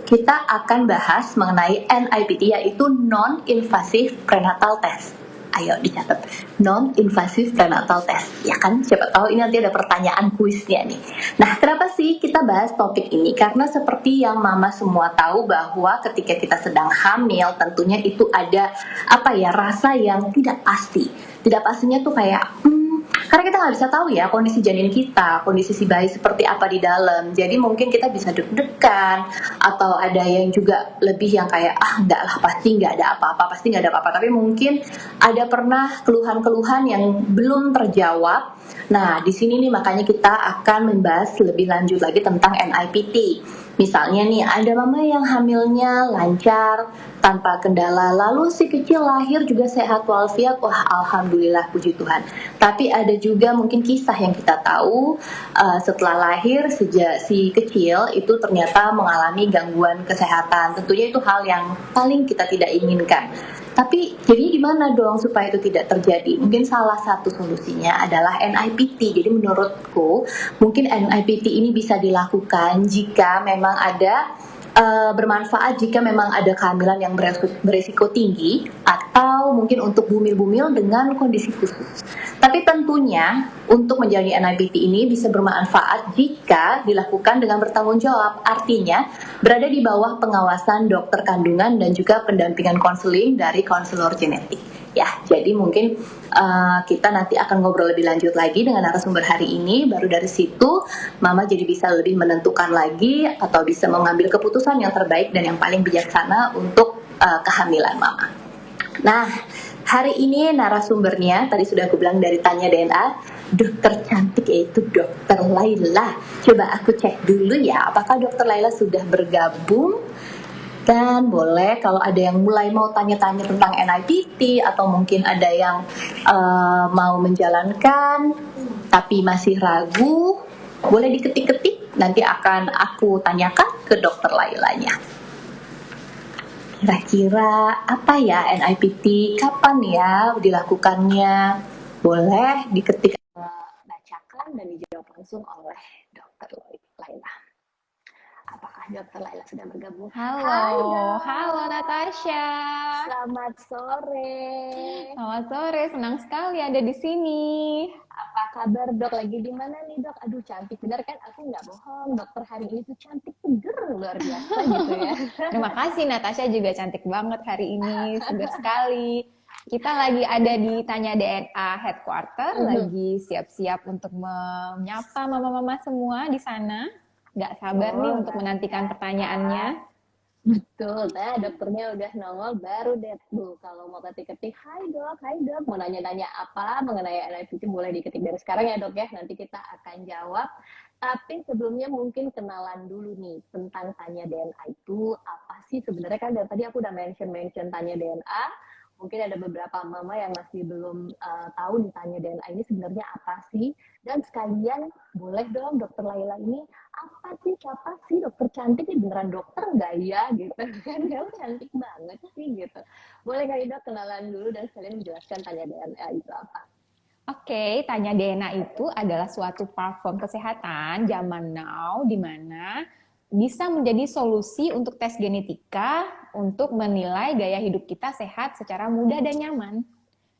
kita akan bahas mengenai NIPT, yaitu Non-Invasive Prenatal Test. Ayo dicatat, Non-Invasive Prenatal Test, ya kan? Siapa tahu ini nanti ada pertanyaan kuisnya nih. Nah, kenapa sih kita bahas topik ini? Karena seperti yang mama semua tahu bahwa ketika kita sedang hamil, tentunya itu ada rasa yang tidak pasti. Tidak pastinya tuh kayak karena kita nggak bisa tahu ya kondisi janin kita, kondisi si bayi seperti apa di dalam. Jadi mungkin kita bisa deg-degan, atau ada yang juga lebih yang kayak enggak lah, pasti nggak ada apa-apa, pasti nggak ada apa-apa. Tapi mungkin ada pernah keluhan-keluhan yang belum terjawab. Nah, di sini nih makanya kita akan membahas lebih lanjut lagi tentang NIPT. Misalnya nih, ada mama yang hamilnya lancar, tanpa kendala, lalu si kecil lahir juga sehat walafiat, wah alhamdulillah, puji Tuhan. Tapi ada juga mungkin kisah yang kita tahu, setelah lahir si kecil itu ternyata mengalami gangguan kesehatan. Tentunya itu hal yang paling kita tidak inginkan. Tapi jadi gimana dong supaya itu tidak terjadi? Mungkin salah satu solusinya adalah NIPT. Jadi menurutku mungkin NIPT ini bisa dilakukan jika memang ada bermanfaat, jika memang ada kehamilan yang beresiko tinggi, atau mungkin untuk bumil-bumil dengan kondisi khusus. Tapi tentunya untuk menjalani NIPT ini bisa bermanfaat jika dilakukan dengan bertanggung jawab. Artinya berada di bawah pengawasan dokter kandungan dan juga pendampingan konseling dari konselor genetik. Ya, jadi mungkin kita nanti akan ngobrol lebih lanjut lagi dengan narasumber hari ini. Baru dari situ mama jadi bisa lebih menentukan lagi atau bisa mengambil keputusan yang terbaik dan yang paling bijaksana untuk kehamilan mama. Nah, hari ini narasumbernya tadi sudah aku bilang dari Tanya DNA, dokter cantik, yaitu dokter Laila. Coba aku cek dulu ya, apakah dokter Laila sudah bergabung. Dan boleh kalau ada yang mulai mau tanya-tanya tentang NIPT, atau mungkin ada yang mau menjalankan tapi masih ragu, boleh diketik-ketik, nanti akan aku tanyakan ke dokter Lailanya. Kira-kira apa ya NIPT, kapan ya dilakukannya? Boleh diketik, bacakan dan dijawab langsung oleh dokter Laila. Apakah dokter Laila sudah bergabung? Halo Natasha. Selamat sore. Selamat sore, senang sekali ada di sini. Apa kabar dok? Lagi di mana nih dok? Aduh cantik bener kan? Aku nggak bohong. Dokter hari ini tuh cantik seger luar biasa gitu ya. Terima kasih Natasha, juga cantik banget hari ini, seger sekali. Kita lagi ada di Tanya DNA Headquarter, lagi siap-siap untuk menyapa mama-mama semua di sana. Gak sabar nih untuk menantikan pertanyaannya. Betul, nah dokternya udah nongol, baru deh tuh kalau mau ketik-ketik, hai dok, mau nanya-nanya apa mengenai NIPT boleh diketik dari sekarang ya dok ya, nanti kita akan jawab. Tapi sebelumnya mungkin kenalan dulu nih tentang Tanya DNA itu apa sih sebenarnya, kan dari tadi aku udah mention Tanya DNA. Mungkin ada beberapa mama yang masih belum tahu nih Tanya DNA ini sebenarnya apa sih. Dan sekalian boleh dong dokter Laila ini apa sih, siapa sih dokter cantik ini, beneran dokter nggak ya gitu kan, kamu cantik banget sih gitu. Boleh kali dok kenalan dulu dan sekalian menjelaskan Tanya DNA itu apa? Oke, Tanya DNA itu adalah suatu platform kesehatan zaman now di mana bisa menjadi solusi untuk tes genetika untuk menilai gaya hidup kita sehat secara mudah dan nyaman.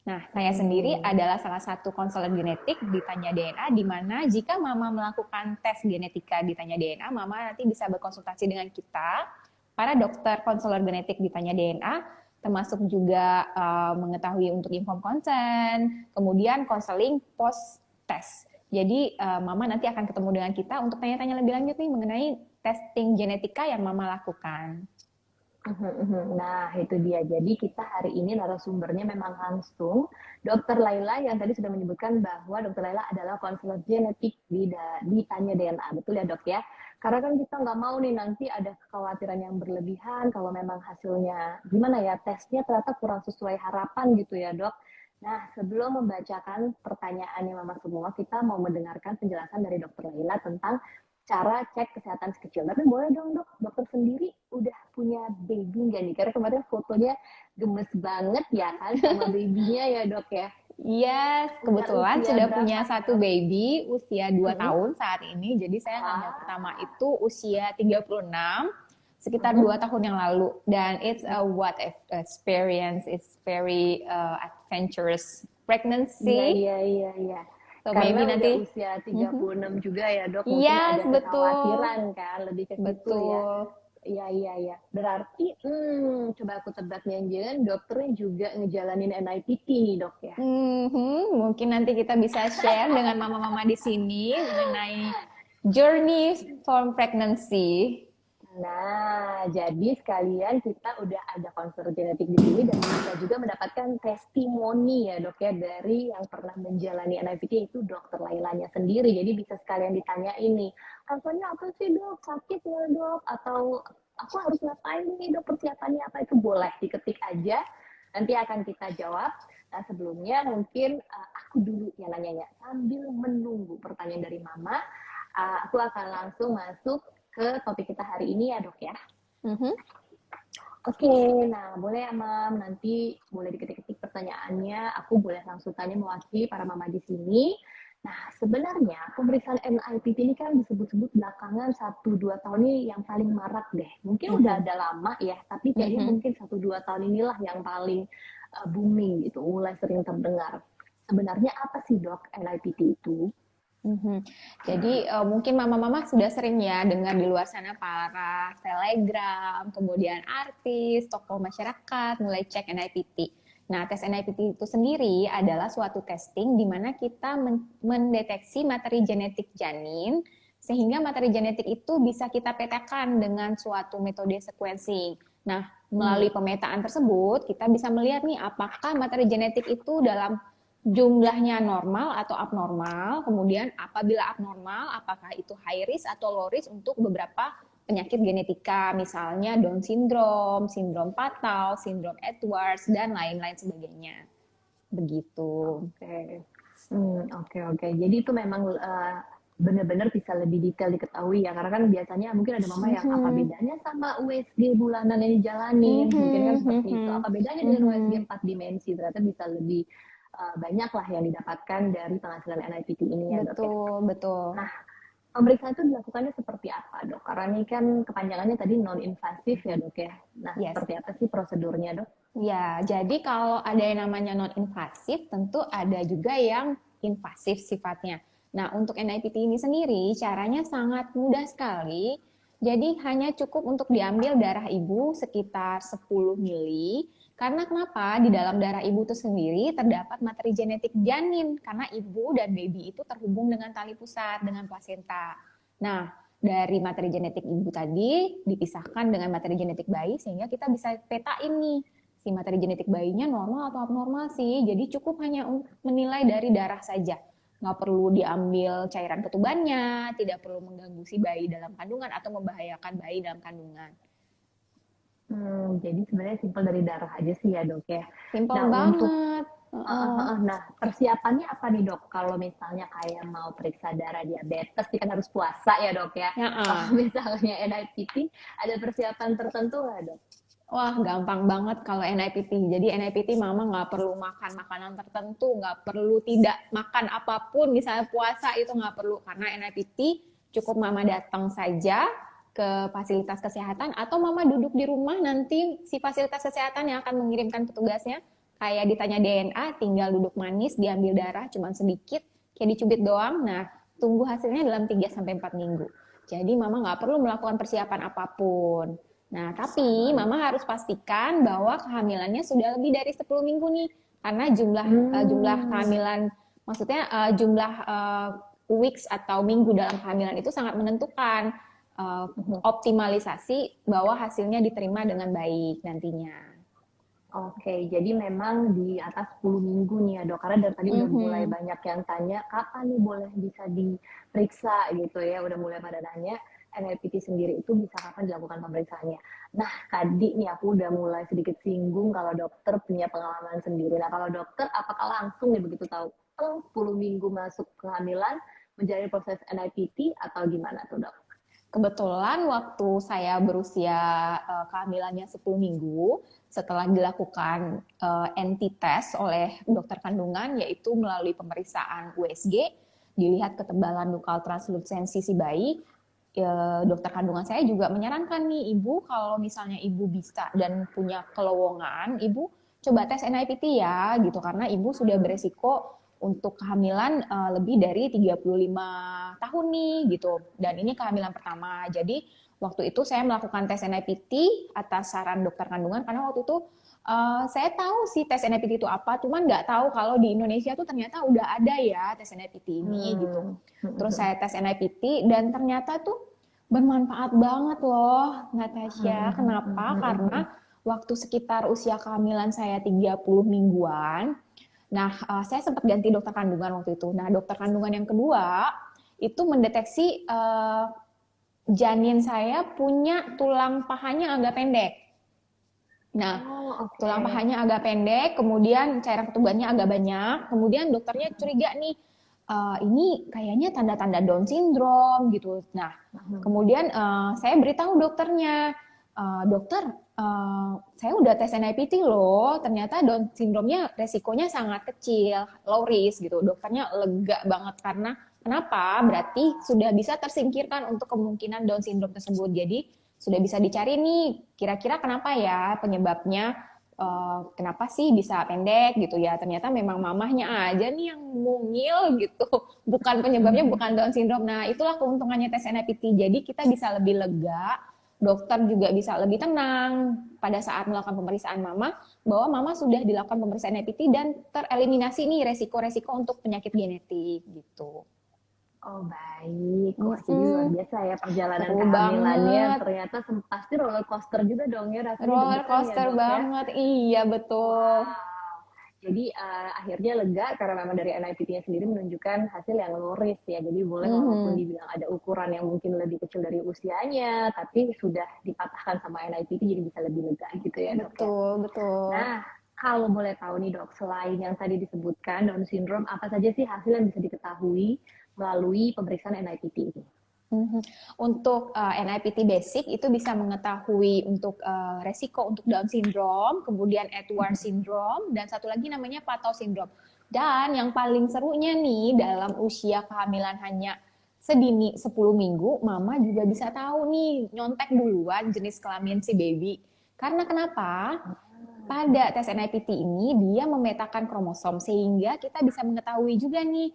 Nah, saya sendiri adalah salah satu konselor genetik di Tanya DNA, di mana jika mama melakukan tes genetika di Tanya DNA, mama nanti bisa berkonsultasi dengan kita, para dokter konselor genetik di Tanya DNA, termasuk juga mengetahui untuk inform consent, kemudian konseling post tes. Jadi mama nanti akan ketemu dengan kita untuk tanya-tanya lebih lanjut nih mengenai testing genetika yang mama lakukan. Nah, itu dia. Jadi kita hari ini narasumbernya memang langsung Dokter Laila yang tadi sudah menyebutkan bahwa Dokter Laila adalah konselor genetik di Tanya DNA. Betul ya dok ya? Karena kan kita nggak mau nih nanti ada kekhawatiran yang berlebihan kalau memang hasilnya gimana ya, tesnya ternyata kurang sesuai harapan gitu ya dok. Nah, sebelum membacakan pertanyaannya mama semua, kita mau mendengarkan penjelasan dari Dokter Laila tentang cara cek kesehatan si kecil. Tapi boleh dong dok, dokter sendiri udah punya baby nggak nih? Karena kemarin fotonya gemes banget ya kan sama babynya ya dok ya. Yes, kebetulan sudah punya satu baby usia 2 tahun saat ini. Jadi saya hamil pertama itu usia 36. sekitar 2 tahun yang lalu, dan it's a what if experience. It's very adventurous Iya, pregnancy. iya, iya, iya. So Karena maybe udah nanti, usia 36 juga ya, Dok. Mungkin yes, ada betul, kekhawatiran kan, lebih ke situ ya. betul. Iya, iya, iya. Berarti, coba aku tebak nih, jangan dokternya juga ngejalanin NIPT nih, Dok ya. Mungkin nanti kita bisa share dengan mama-mama di sini mengenai journey from pregnancy. Nah, jadi sekalian kita udah ada konselor genetik di sini dan bisa juga mendapatkan testimoni ya dok ya dari yang pernah menjalani NIPT yaitu dokter Lailanya sendiri. Jadi bisa sekalian ditanya ini, rasanya apa sih dok? Sakit nggak dok? Atau aku harus ngapain nih dok? Persiapannya apa? Itu boleh diketik aja. Nanti akan kita jawab. Nah sebelumnya mungkin aku dulu yang nanyanya sambil menunggu pertanyaan dari mama. Aku akan langsung masuk ke topik kita hari ini ya dok ya. Oke, nah boleh ya mam, nanti boleh diketik-ketik pertanyaannya, aku boleh langsung tanya mewakili para mama di sini. Nah sebenarnya pemeriksaan NIPT ini kan disebut-sebut belakangan 1-2 tahun ini yang paling marak deh. Mungkin udah ada lama ya, tapi kayaknya mungkin 1-2 tahun inilah yang paling booming gitu, mulai sering terdengar. Sebenarnya apa sih dok NIPT itu? Jadi mungkin mama-mama sudah sering ya dengar di luar sana para telegram, kemudian artis, tokoh masyarakat mulai cek NIPT. Nah, tes NIPT itu sendiri adalah suatu testing di mana kita mendeteksi materi genetik janin, sehingga materi genetik itu bisa kita petakan dengan suatu metode sequencing. Nah, melalui pemetaan tersebut, kita bisa melihat nih apakah materi genetik itu dalam jumlahnya normal atau abnormal, kemudian apabila abnormal, apakah itu high risk atau low risk untuk beberapa penyakit genetika, misalnya Down syndrome, sindrom Patau, sindrom Edwards, dan lain-lain sebagainya. Begitu. Oke. Jadi itu memang benar-benar bisa lebih detail diketahui ya, karena kan biasanya mungkin ada mama yang apa bedanya sama USG bulanan yang dijalani, mungkin kan seperti itu. Apa bedanya dengan USG 4 dimensi? Ternyata bisa lebih banyak lah yang didapatkan dari penghasilan NIPT ini ya dok ya. Betul. Nah, pemeriksaan itu dilakukannya seperti apa dok? Karena ini kan kepanjangannya tadi non-invasif ya dok ya. Nah, seperti apa sih prosedurnya dok? Ya, jadi kalau ada yang namanya non-invasif, tentu ada juga yang invasif sifatnya. Nah, untuk NIPT ini sendiri, caranya sangat mudah sekali. Jadi hanya cukup untuk diambil darah ibu sekitar 10 mili. Karena kenapa? Di dalam darah ibu itu sendiri terdapat materi genetik janin. Karena ibu dan baby itu terhubung dengan tali pusat, dengan plasenta. Nah, dari materi genetik ibu tadi dipisahkan dengan materi genetik bayi, sehingga kita bisa petain nih, si materi genetik bayinya normal atau abnormal sih. Jadi cukup hanya menilai dari darah saja. Nggak perlu diambil cairan ketubannya, tidak perlu mengganggu si bayi dalam kandungan atau membahayakan bayi dalam kandungan. Jadi sebenarnya simpel dari darah aja sih ya dok ya. Simpel banget. Nah persiapannya apa nih dok? Kalau misalnya kayak mau periksa darah diabetes, kan harus puasa ya dok ya. Kalau misalnya NIPT, ada persiapan tertentu nggak dok? Wah, gampang banget kalau NIPT. Jadi NIPT mama nggak perlu makan makanan tertentu, nggak perlu tidak makan apapun, misalnya puasa itu nggak perlu. Karena NIPT cukup mama datang saja ke fasilitas kesehatan atau mama duduk di rumah, nanti si fasilitas kesehatan yang akan mengirimkan petugasnya, kayak ditanya DNA, tinggal duduk manis, diambil darah cuma sedikit, kayak dicubit doang. Nah, tunggu hasilnya dalam 3-4 minggu. Jadi mama nggak perlu melakukan persiapan apapun. Nah, tapi mama harus pastikan bahwa kehamilannya sudah lebih dari 10 minggu nih. Karena jumlah kehamilan, maksudnya jumlah weeks atau minggu dalam kehamilan itu sangat menentukan optimalisasi bahwa hasilnya diterima dengan baik nantinya. Oke, jadi memang di atas 10 minggu nih ya dok, karena dari tadi udah mulai banyak yang tanya kapan nih boleh bisa diperiksa gitu ya, udah mulai pada nanya NIPT sendiri itu bisa kapan dilakukan pemeriksaannya. Nah tadi nih aku udah mulai sedikit singgung kalau dokter punya pengalaman sendiri. Nah kalau dokter apakah langsung nih begitu tahu 10 minggu masuk kehamilan menjalani proses NIPT atau gimana tuh dok? Kebetulan waktu saya berusia kehamilannya 10 minggu, setelah dilakukan NT-test oleh dokter kandungan, yaitu melalui pemeriksaan USG, dilihat ketebalan lokal translusensi si bayi, dokter kandungan saya juga menyarankan nih, ibu kalau misalnya ibu bisa dan punya kelowongan, ibu coba tes NIPT ya gitu, karena ibu sudah beresiko untuk kehamilan lebih dari 35 tahun nih gitu, dan ini kehamilan pertama. Jadi waktu itu saya melakukan tes NIPT atas saran dokter kandungan, karena waktu itu saya tahu sih tes NIPT itu apa, cuman nggak tahu kalau di Indonesia tuh ternyata udah ada ya tes NIPT ini gitu. Terus saya tes NIPT dan ternyata tuh bermanfaat banget loh, Natasha. Kenapa? Karena waktu sekitar usia kehamilan saya 30 mingguan, nah saya sempat ganti dokter kandungan waktu itu. Nah, dokter kandungan yang kedua itu mendeteksi janin saya punya tulang pahanya agak pendek. Nah, tulang pahanya agak pendek, kemudian cairan ketubannya agak banyak, kemudian dokternya curiga nih, ini kayaknya tanda-tanda Down syndrome gitu. Nah, kemudian saya beritahu dokternya, dokter, saya udah tes NIPT loh, ternyata Down syndrome-nya resikonya sangat kecil, low risk gitu. Dokternya lega banget karena kenapa? Berarti sudah bisa tersingkirkan untuk kemungkinan Down syndrome tersebut. Jadi sudah bisa dicari nih, kira-kira kenapa ya penyebabnya, kenapa sih bisa pendek gitu ya, ternyata memang mamahnya aja nih yang mungil gitu, bukan penyebabnya bukan Down syndrome. Nah, itulah keuntungannya tes NIPT, jadi kita bisa lebih lega, dokter juga bisa lebih tenang pada saat melakukan pemeriksaan mama, bahwa mama sudah dilakukan pemeriksaan NIPT dan tereliminasi nih resiko-resiko untuk penyakit genetik gitu. Oh baik, wah jadi luar biasa ya perjalanan Seru kehamilannya. banget. Ternyata pasti roller coaster juga dong ya, rasanya Roller deg-degan ya coaster dok ya. banget, iya betul. Jadi akhirnya lega karena memang dari NIPT-nya sendiri menunjukkan hasil yang low risk ya. Jadi boleh walaupun dibilang ada ukuran yang mungkin lebih kecil dari usianya, tapi sudah dipatahkan sama NIPT jadi bisa lebih lega gitu ya dok ya. Betul, betul. Nah, kalau boleh tahu nih dok, selain yang tadi disebutkan Down syndrome, apa saja sih hasil yang bisa diketahui melalui pemeriksaan NIPT ini? Untuk NIPT basic itu bisa mengetahui untuk resiko untuk Down syndrome, kemudian Edwards syndrome, dan satu lagi namanya Patau syndrome. Dan yang paling serunya nih, dalam usia kehamilan hanya sedini 10 minggu, mama juga bisa tahu nih, nyontek duluan jenis kelamin si baby. Karena kenapa? Pada tes NIPT ini dia memetakan kromosom sehingga kita bisa mengetahui juga nih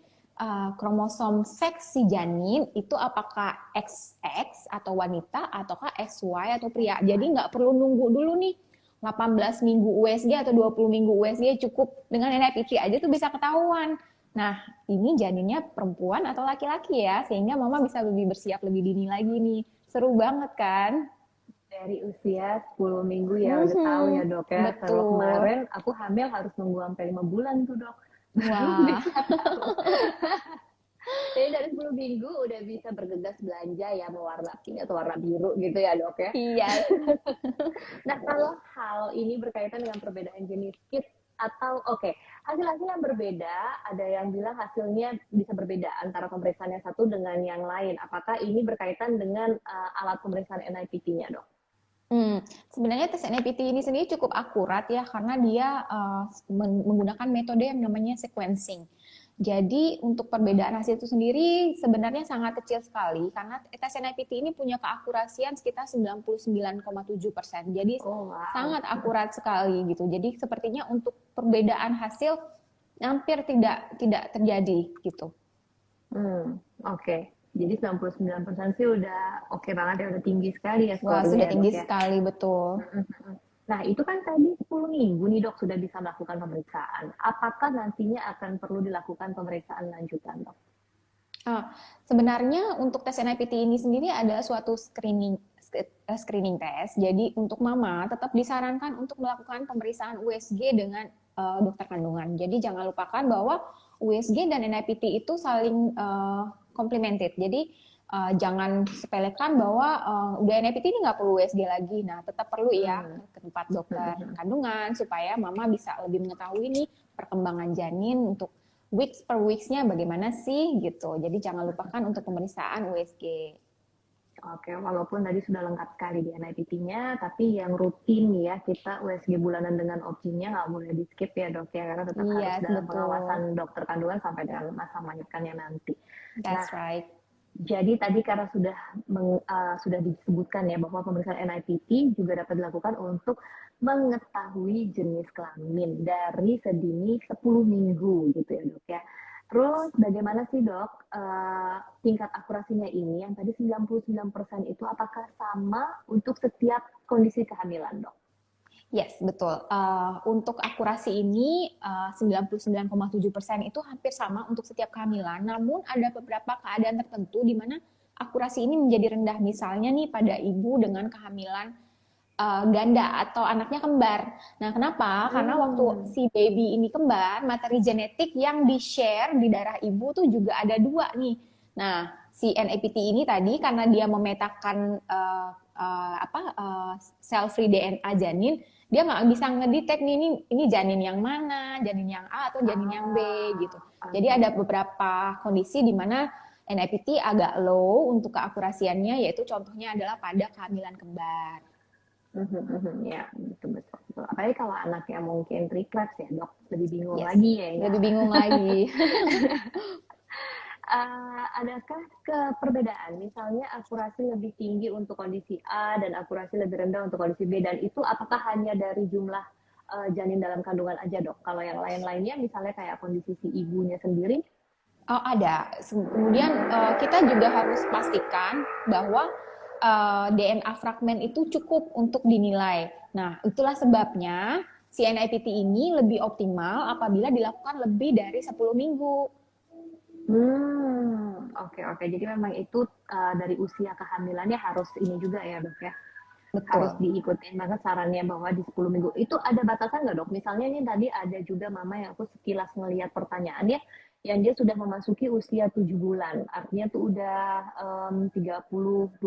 kromosom seks si janin itu apakah XX atau wanita ataukah XY atau pria. Jadi nggak perlu nunggu dulu nih 18 minggu USG atau 20 minggu USG, cukup dengan NIPT aja tuh bisa ketahuan. Nah, ini janinnya perempuan atau laki-laki ya, sehingga mama bisa lebih bersiap lebih dini lagi nih. Seru banget kan? Dari usia 10 minggu ya udah tahu ya dok ya. Kalau kemarin aku hamil harus nunggu sampai 5 bulan tuh dok. Wah. Jadi dari 10 minggu udah bisa bergegas belanja ya, mau warna pink atau warna biru gitu ya dok ya. Iya. Nah kalau hal ini berkaitan dengan perbedaan jenis kit atau hasil-hasil yang berbeda, ada yang bilang hasilnya bisa berbeda antara pemeriksaan yang satu dengan yang lain. Apakah ini berkaitan dengan alat pemeriksaan NIPT-nya dok? Sebenarnya tes NIPT ini sendiri cukup akurat ya, karena dia menggunakan metode yang namanya sequencing. Jadi untuk perbedaan hasil itu sendiri sebenarnya sangat kecil sekali, karena tes NIPT ini punya keakurasian sekitar 99,7%. Jadi sangat akurat sekali gitu. Jadi sepertinya untuk perbedaan hasil hampir tidak terjadi gitu. Oke. Jadi 99% sih udah oke banget ya, udah tinggi sekali ya skornya. Wah, sudah tinggi ya, sekali, betul. Nah, itu kan tadi 10 minggu nih dok sudah bisa melakukan pemeriksaan. Apakah nantinya akan perlu dilakukan pemeriksaan lanjutan dok? Sebenarnya untuk tes NIPT ini sendiri ada suatu screening test. Jadi untuk mama tetap disarankan untuk melakukan pemeriksaan USG dengan dokter kandungan. Jadi jangan lupakan bahwa USG dan NIPT itu saling complemented. Jadi jangan sepelekan bahwa udah NIPT ini nggak perlu USG lagi. Nah, tetap perlu ya ke tempat dokter kandungan supaya mama bisa lebih mengetahui nih perkembangan janin untuk weeks per weeks-nya bagaimana sih gitu. Jadi jangan lupakan untuk pemeriksaan USG. Oke, walaupun tadi sudah lengkap sekali di NIPT-nya, tapi yang rutin ya kita USG bulanan dengan opsinya nggak boleh di skip ya dok ya, karena tetap harus dalam pengawasan dokter kandungan sampai dengan masa melahirkannya nanti. That's right. Jadi tadi karena sudah disebutkan ya bahwa pemeriksaan NIPT juga dapat dilakukan untuk mengetahui jenis kelamin dari sedini 10 minggu gitu ya dok ya. Terus bagaimana sih dok tingkat akurasinya ini yang tadi 99% itu apakah sama untuk setiap kondisi kehamilan dok? Yes, betul. Untuk akurasi ini 99,7% itu hampir sama untuk setiap kehamilan. Namun ada beberapa keadaan tertentu di mana akurasi ini menjadi rendah. Misalnya nih pada ibu dengan kehamilan ganda atau anaknya kembar. Nah, kenapa? Karena waktu si baby ini kembar, materi genetik yang di-share di darah ibu tuh juga ada 2 nih. Nah, si NIPT ini tadi karena dia memetakan cell-free DNA janin, dia nggak bisa ngedetect nih ini janin yang mana, janin yang A atau janin yang B gitu. Jadi ada beberapa kondisi di mana NIPT agak low untuk keakurasiannya, yaitu contohnya adalah pada kehamilan kembar. Ya, betul. Apalagi kalau anaknya mungkin triplets ya dok, lebih bingung Yes, lagi ya. lebih bingung lagi. Adakah perbedaan, misalnya akurasi lebih tinggi untuk kondisi A dan akurasi lebih rendah untuk kondisi B, dan itu apakah hanya dari jumlah janin dalam kandungan aja dok? Kalau yang lain-lainnya misalnya kayak kondisi si ibunya sendiri? Oh, ada. Kemudian kita juga harus pastikan bahwa DNA fragmen itu cukup untuk dinilai. Nah, itulah sebabnya si NIPT ini lebih optimal apabila dilakukan lebih dari 10 minggu. Oke. Jadi memang itu dari usia kehamilannya harus ini juga ya dok ya? Betul. Harus diikutin banget sarannya bahwa di 10 minggu. Itu ada batasan nggak dok? Misalnya nih tadi ada juga mama yang aku sekilas ngelihat pertanyaannya, yang dia sudah memasuki usia 7 bulan. Artinya tuh udah 28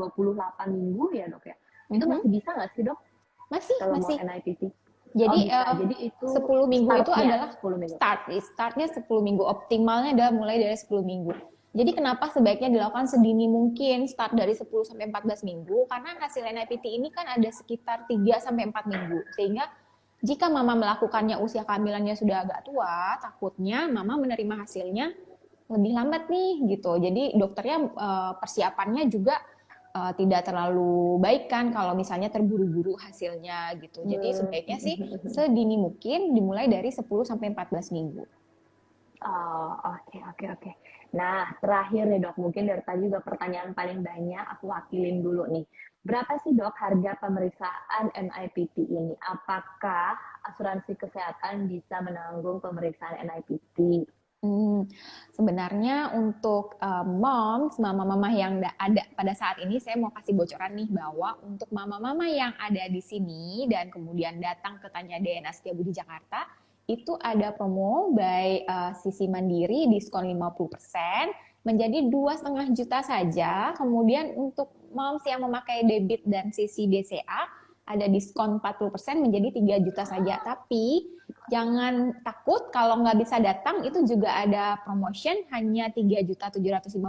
minggu ya dok ya? Itu masih bisa nggak sih dok? Masih. Kalau mau NIPT? Jadi, Jadi itu 10 minggu itu adalah 10 minggu. Startnya 10 minggu. Optimalnya adalah mulai dari 10 minggu. Jadi kenapa sebaiknya dilakukan sedini mungkin, start dari 10 sampai 14 minggu, karena hasil NIPT ini kan ada sekitar 3 sampai 4 minggu. Sehingga jika mama melakukannya usia kehamilannya sudah agak tua, takutnya mama menerima hasilnya lebih lambat nih gitu. Jadi dokternya persiapannya juga tidak terlalu baik kan kalau misalnya terburu-buru hasilnya gitu. Jadi sebaiknya sih sedini mungkin dimulai dari 10 sampai 14 minggu. Oke. Nah, terakhir nih dok, mungkin dari tadi juga pertanyaan paling banyak, aku wakilin dulu nih. Berapa sih dok harga pemeriksaan NIPT ini? Apakah asuransi kesehatan bisa menanggung pemeriksaan NIPT? Sebenarnya untuk moms, mama-mama yang ada pada saat ini, saya mau kasih bocoran nih bahwa untuk mama-mama yang ada di sini dan kemudian datang ke Tanya DNA Setiabudi Jakarta, itu ada promo by Sisi Mandiri diskon 50% menjadi 2,5 juta saja. Kemudian untuk moms yang memakai debit dan Sisi DCA ada diskon 40% menjadi 3 juta saja. Tapi jangan takut kalau nggak bisa datang, itu juga ada promotion hanya 3.750.000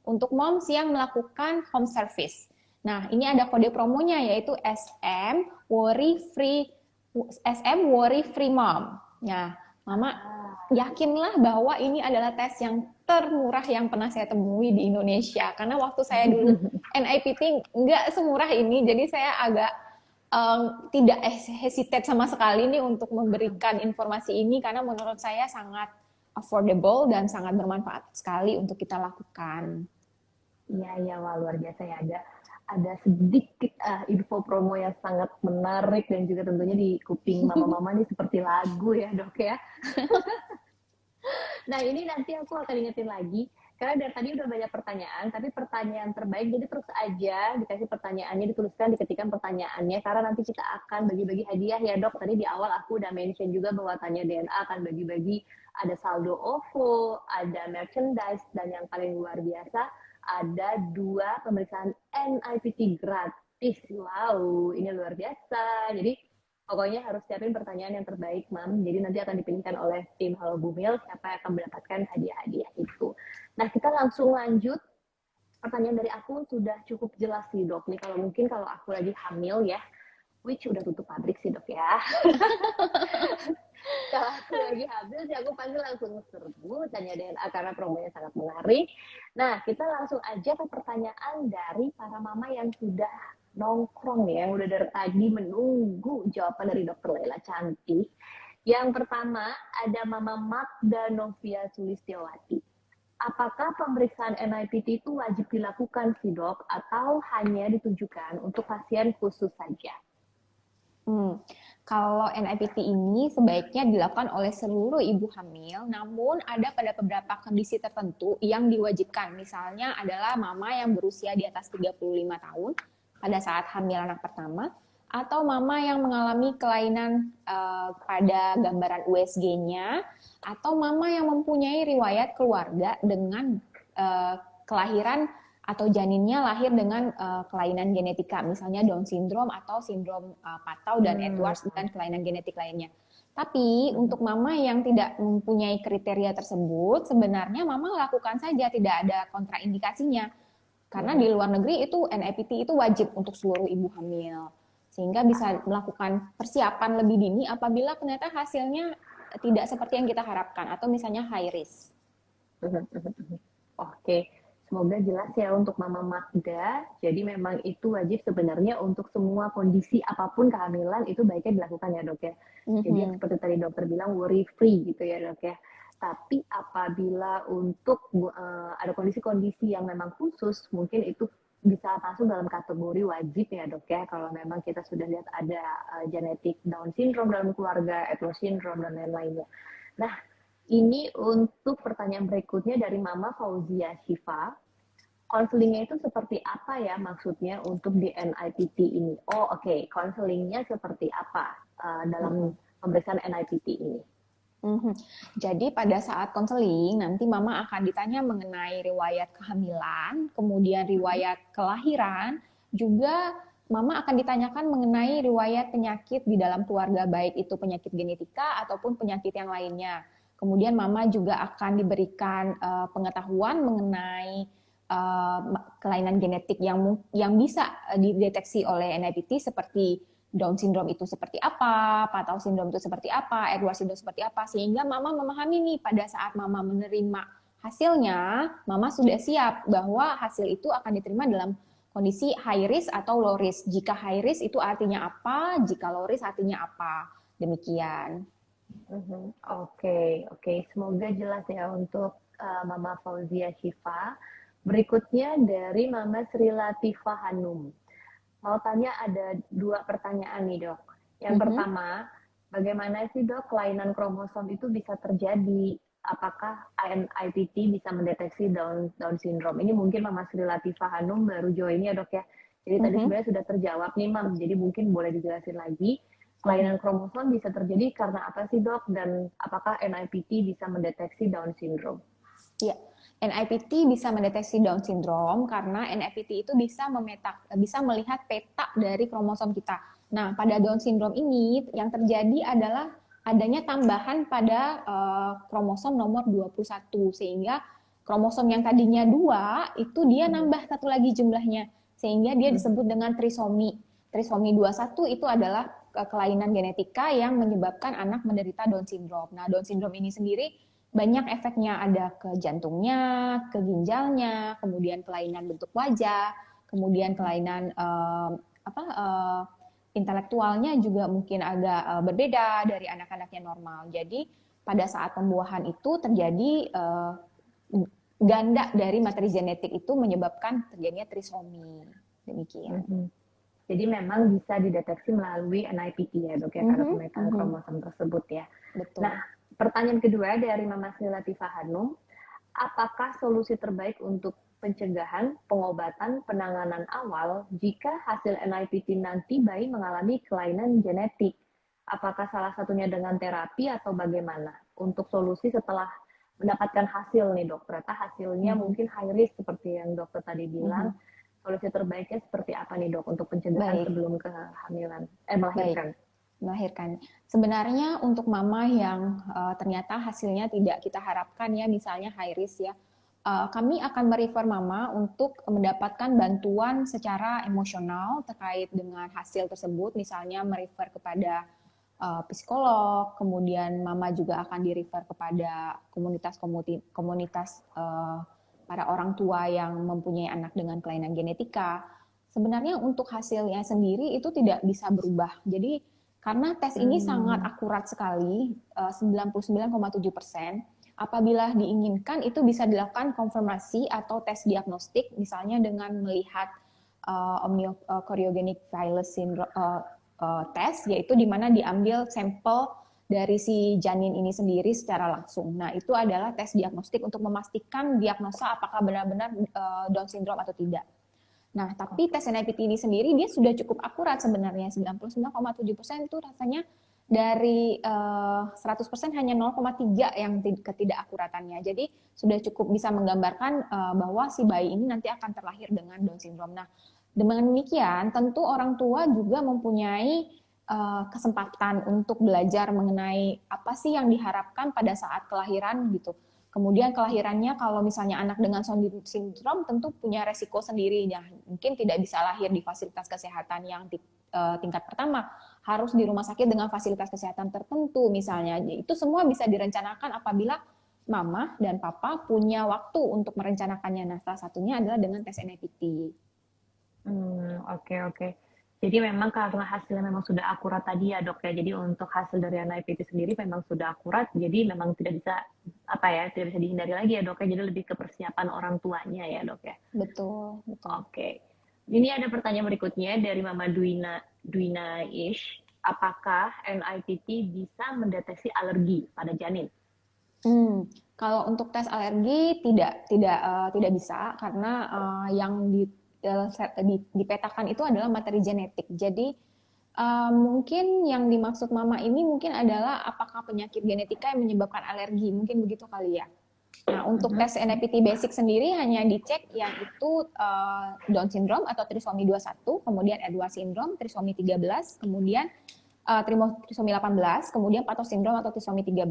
untuk moms yang melakukan home service. Nah, ini ada kode promonya yaitu SM Worry Free Mom. Nah, mama yakinlah bahwa ini adalah tes yang termurah yang pernah saya temui di Indonesia. Karena waktu saya dulu NIPT nggak semurah ini, jadi saya agak tidak hesitate sama sekali nih untuk memberikan informasi ini karena menurut saya sangat affordable dan sangat bermanfaat sekali untuk kita lakukan. Iya, wah luar biasa ya, ada sedikit info promo yang sangat menarik dan juga tentunya di kuping mama-mama nih seperti lagu ya dok ya. Nah ini nanti aku akan ingetin lagi, karena dari tadi udah banyak pertanyaan, tapi pertanyaan terbaik, jadi terus aja dikasih pertanyaannya, dituliskan, diketikkan pertanyaannya, karena nanti kita akan bagi-bagi hadiah ya dok. Tadi di awal aku udah mention juga bahwa Tanya DNA akan bagi-bagi, ada saldo OVO, ada merchandise, dan yang paling luar biasa, ada 2 pemeriksaan NIPT gratis. Wow, ini luar biasa. Jadi pokoknya harus siapin pertanyaan yang terbaik, Mam. Jadi nanti akan dipilihkan oleh tim Halo Bumil siapa yang akan mendapatkan hadiah-hadiah itu. Nah, kita langsung lanjut. Pertanyaan dari aku sudah cukup jelas nih, Dok. Nih kalau aku lagi hamil ya, which udah tutup pabrik sih dok ya. Kalau aku lagi hamil sih aku panggil langsung serbu tanya DNA karena promonya sangat menarik. Nah, kita langsung aja ke pertanyaan dari para mama yang sudah nongkrong nih, yang udah dari tadi menunggu jawaban dari Dokter Laila Cantik. Yang pertama ada Mama Magda Novia Sulistiawati. Apakah pemeriksaan NIPT itu wajib dilakukan sih dok, atau hanya ditujukan untuk pasien khusus saja? Kalau NIPT ini sebaiknya dilakukan oleh seluruh ibu hamil, namun ada pada beberapa kondisi tertentu yang diwajibkan. Misalnya adalah mama yang berusia di atas 35 tahun pada saat hamil anak pertama, atau mama yang mengalami kelainan pada gambaran USG-nya, atau mama yang mempunyai riwayat keluarga dengan kelahiran atau janinnya lahir dengan kelainan genetika, misalnya Down syndrome atau sindrom Patau dan Edwards dan kelainan genetik lainnya. Tapi untuk mama yang tidak mempunyai kriteria tersebut, sebenarnya mama lakukan saja, tidak ada kontraindikasinya. Karena di luar negeri itu NIPT itu wajib untuk seluruh ibu hamil. Sehingga bisa melakukan persiapan lebih dini apabila ternyata hasilnya tidak seperti yang kita harapkan atau misalnya high risk. Oke. Semoga jelas ya untuk Mama Magda. Jadi memang itu wajib sebenarnya untuk semua kondisi apapun kehamilan itu baiknya dilakukan ya dok ya. Jadi seperti tadi dokter bilang worry free gitu ya dok ya. Tapi apabila untuk ada kondisi-kondisi yang memang khusus, mungkin itu bisa masuk dalam kategori wajib ya dok ya. Kalau memang kita sudah lihat ada genetik Down syndrome dalam keluarga, Edwards syndrome dan lain-lainnya. Nah, ini untuk pertanyaan berikutnya dari Mama Fauzia Shiva. Konselingnya itu seperti apa ya maksudnya untuk di NIPT ini? Oh oke, konselingnya seperti apa dalam pemeriksaan NIPT ini? Jadi pada saat konseling nanti mama akan ditanya mengenai riwayat kehamilan, kemudian riwayat kelahiran, juga mama akan ditanyakan mengenai riwayat penyakit di dalam keluarga, baik itu penyakit genetika ataupun penyakit yang lainnya. Kemudian mama juga akan diberikan pengetahuan mengenai kelainan genetik yang bisa dideteksi oleh NIPT seperti Down syndrome itu seperti apa, Patau syndrome itu seperti apa, Edwards syndrome seperti apa, sehingga mama memahami nih pada saat mama menerima hasilnya, mama sudah siap bahwa hasil itu akan diterima dalam kondisi high risk atau low risk. Jika high risk itu artinya apa, jika low risk artinya apa. Demikian. Oke. Semoga jelas ya untuk Mama Fauzia Shiva. Berikutnya dari Mama Sri Latifah Hanum. Mau tanya ada 2 pertanyaan nih dok. Yang pertama, bagaimana sih dok kelainan kromosom itu bisa terjadi? Apakah NIPT bisa mendeteksi Down syndrome? Ini mungkin Mama Sri Latifah Hanum baru join ya dok ya. Jadi tadi sebenarnya sudah terjawab nih Mam. Jadi mungkin boleh dijelasin lagi. Kelainan kromosom bisa terjadi karena apa sih dok? Dan apakah NIPT bisa mendeteksi Down syndrome? Iya. NIPT bisa mendeteksi Down syndrome karena NIPT itu bisa melihat peta dari kromosom kita. Nah, pada Down syndrome ini yang terjadi adalah adanya tambahan pada kromosom nomor 21 sehingga kromosom yang tadinya 2 itu dia nambah satu lagi jumlahnya sehingga dia disebut dengan trisomi. Trisomi 21 itu adalah kelainan genetika yang menyebabkan anak menderita Down syndrome. Nah, Down syndrome ini sendiri banyak efeknya, ada ke jantungnya, ke ginjalnya, kemudian kelainan bentuk wajah, kemudian kelainan intelektualnya juga mungkin agak berbeda dari anak-anak yang normal. Jadi pada saat pembuahan itu terjadi ganda dari materi genetik itu menyebabkan terjadinya trisomi. Demikian. Jadi memang bisa dideteksi melalui NIPT ya dok ya, karena pemetaan kromosom tersebut ya. Betul. Nah, pertanyaan kedua dari Mama Sri Latifah Hanum, apakah solusi terbaik untuk pencegahan, pengobatan, penanganan awal jika hasil NIPT nanti bayi mengalami kelainan genetik? Apakah salah satunya dengan terapi atau bagaimana? Untuk solusi setelah mendapatkan hasil nih dok, ternyata hasilnya mungkin high risk seperti yang dokter tadi bilang, solusi terbaiknya seperti apa nih dok untuk pencegahan sebelum kehamilan, melahirkan. Sebenarnya untuk mama yang ternyata hasilnya tidak kita harapkan ya, misalnya high risk ya, kami akan merefer mama untuk mendapatkan bantuan secara emosional terkait dengan hasil tersebut, misalnya merefer kepada psikolog, kemudian mama juga akan direfer kepada komunitas para orang tua yang mempunyai anak dengan kelainan genetika. Sebenarnya untuk hasilnya sendiri itu tidak bisa berubah. Jadi karena tes ini sangat akurat sekali, 99,7%, apabila diinginkan itu bisa dilakukan konfirmasi atau tes diagnostik, misalnya dengan melihat Omnichorionic Villus syndrome tes, yaitu di mana diambil sampel dari si janin ini sendiri secara langsung. Nah, itu adalah tes diagnostik untuk memastikan diagnosa apakah benar-benar Down syndrome atau tidak. Nah, tapi tes NIPT ini sendiri dia sudah cukup akurat sebenarnya, 99,7% itu rasanya dari 100% hanya 0,3 yang ketidakakuratannya. Jadi sudah cukup bisa menggambarkan bahwa si bayi ini nanti akan terlahir dengan Down syndrome. Nah, dengan demikian tentu orang tua juga mempunyai kesempatan untuk belajar mengenai apa sih yang diharapkan pada saat kelahiran gitu. Kemudian kelahirannya kalau misalnya anak dengan Down syndrome tentu punya resiko sendiri, ya mungkin tidak bisa lahir di fasilitas kesehatan yang tingkat pertama, harus di rumah sakit dengan fasilitas kesehatan tertentu misalnya. Itu semua bisa direncanakan apabila mama dan papa punya waktu untuk merencanakannya. Nah, salah satunya adalah dengan tes NIPT. Oke. Jadi memang karena hasilnya memang sudah akurat tadi ya dok ya. Jadi untuk hasil dari NIPT sendiri memang sudah akurat. Jadi memang tidak bisa tidak bisa dihindari lagi ya dok ya. Jadi lebih ke persiapan orang tuanya ya dok ya. Betul. Oke. Ini ada pertanyaan berikutnya dari Mama Duina Ish. Apakah NIPT bisa mendeteksi alergi pada janin? Kalau untuk tes alergi tidak bisa karena yang dipetakan itu adalah materi genetik. Jadi mungkin yang dimaksud mama ini mungkin adalah apakah penyakit genetika yang menyebabkan alergi, mungkin begitu kali ya. Nah, untuk tes NIPT basic sendiri hanya dicek yang itu Down syndrome atau trisomi 21, kemudian Edwards syndrome, trisomi 13, kemudian trisomi 18, kemudian Patos syndrome atau trisomi 13.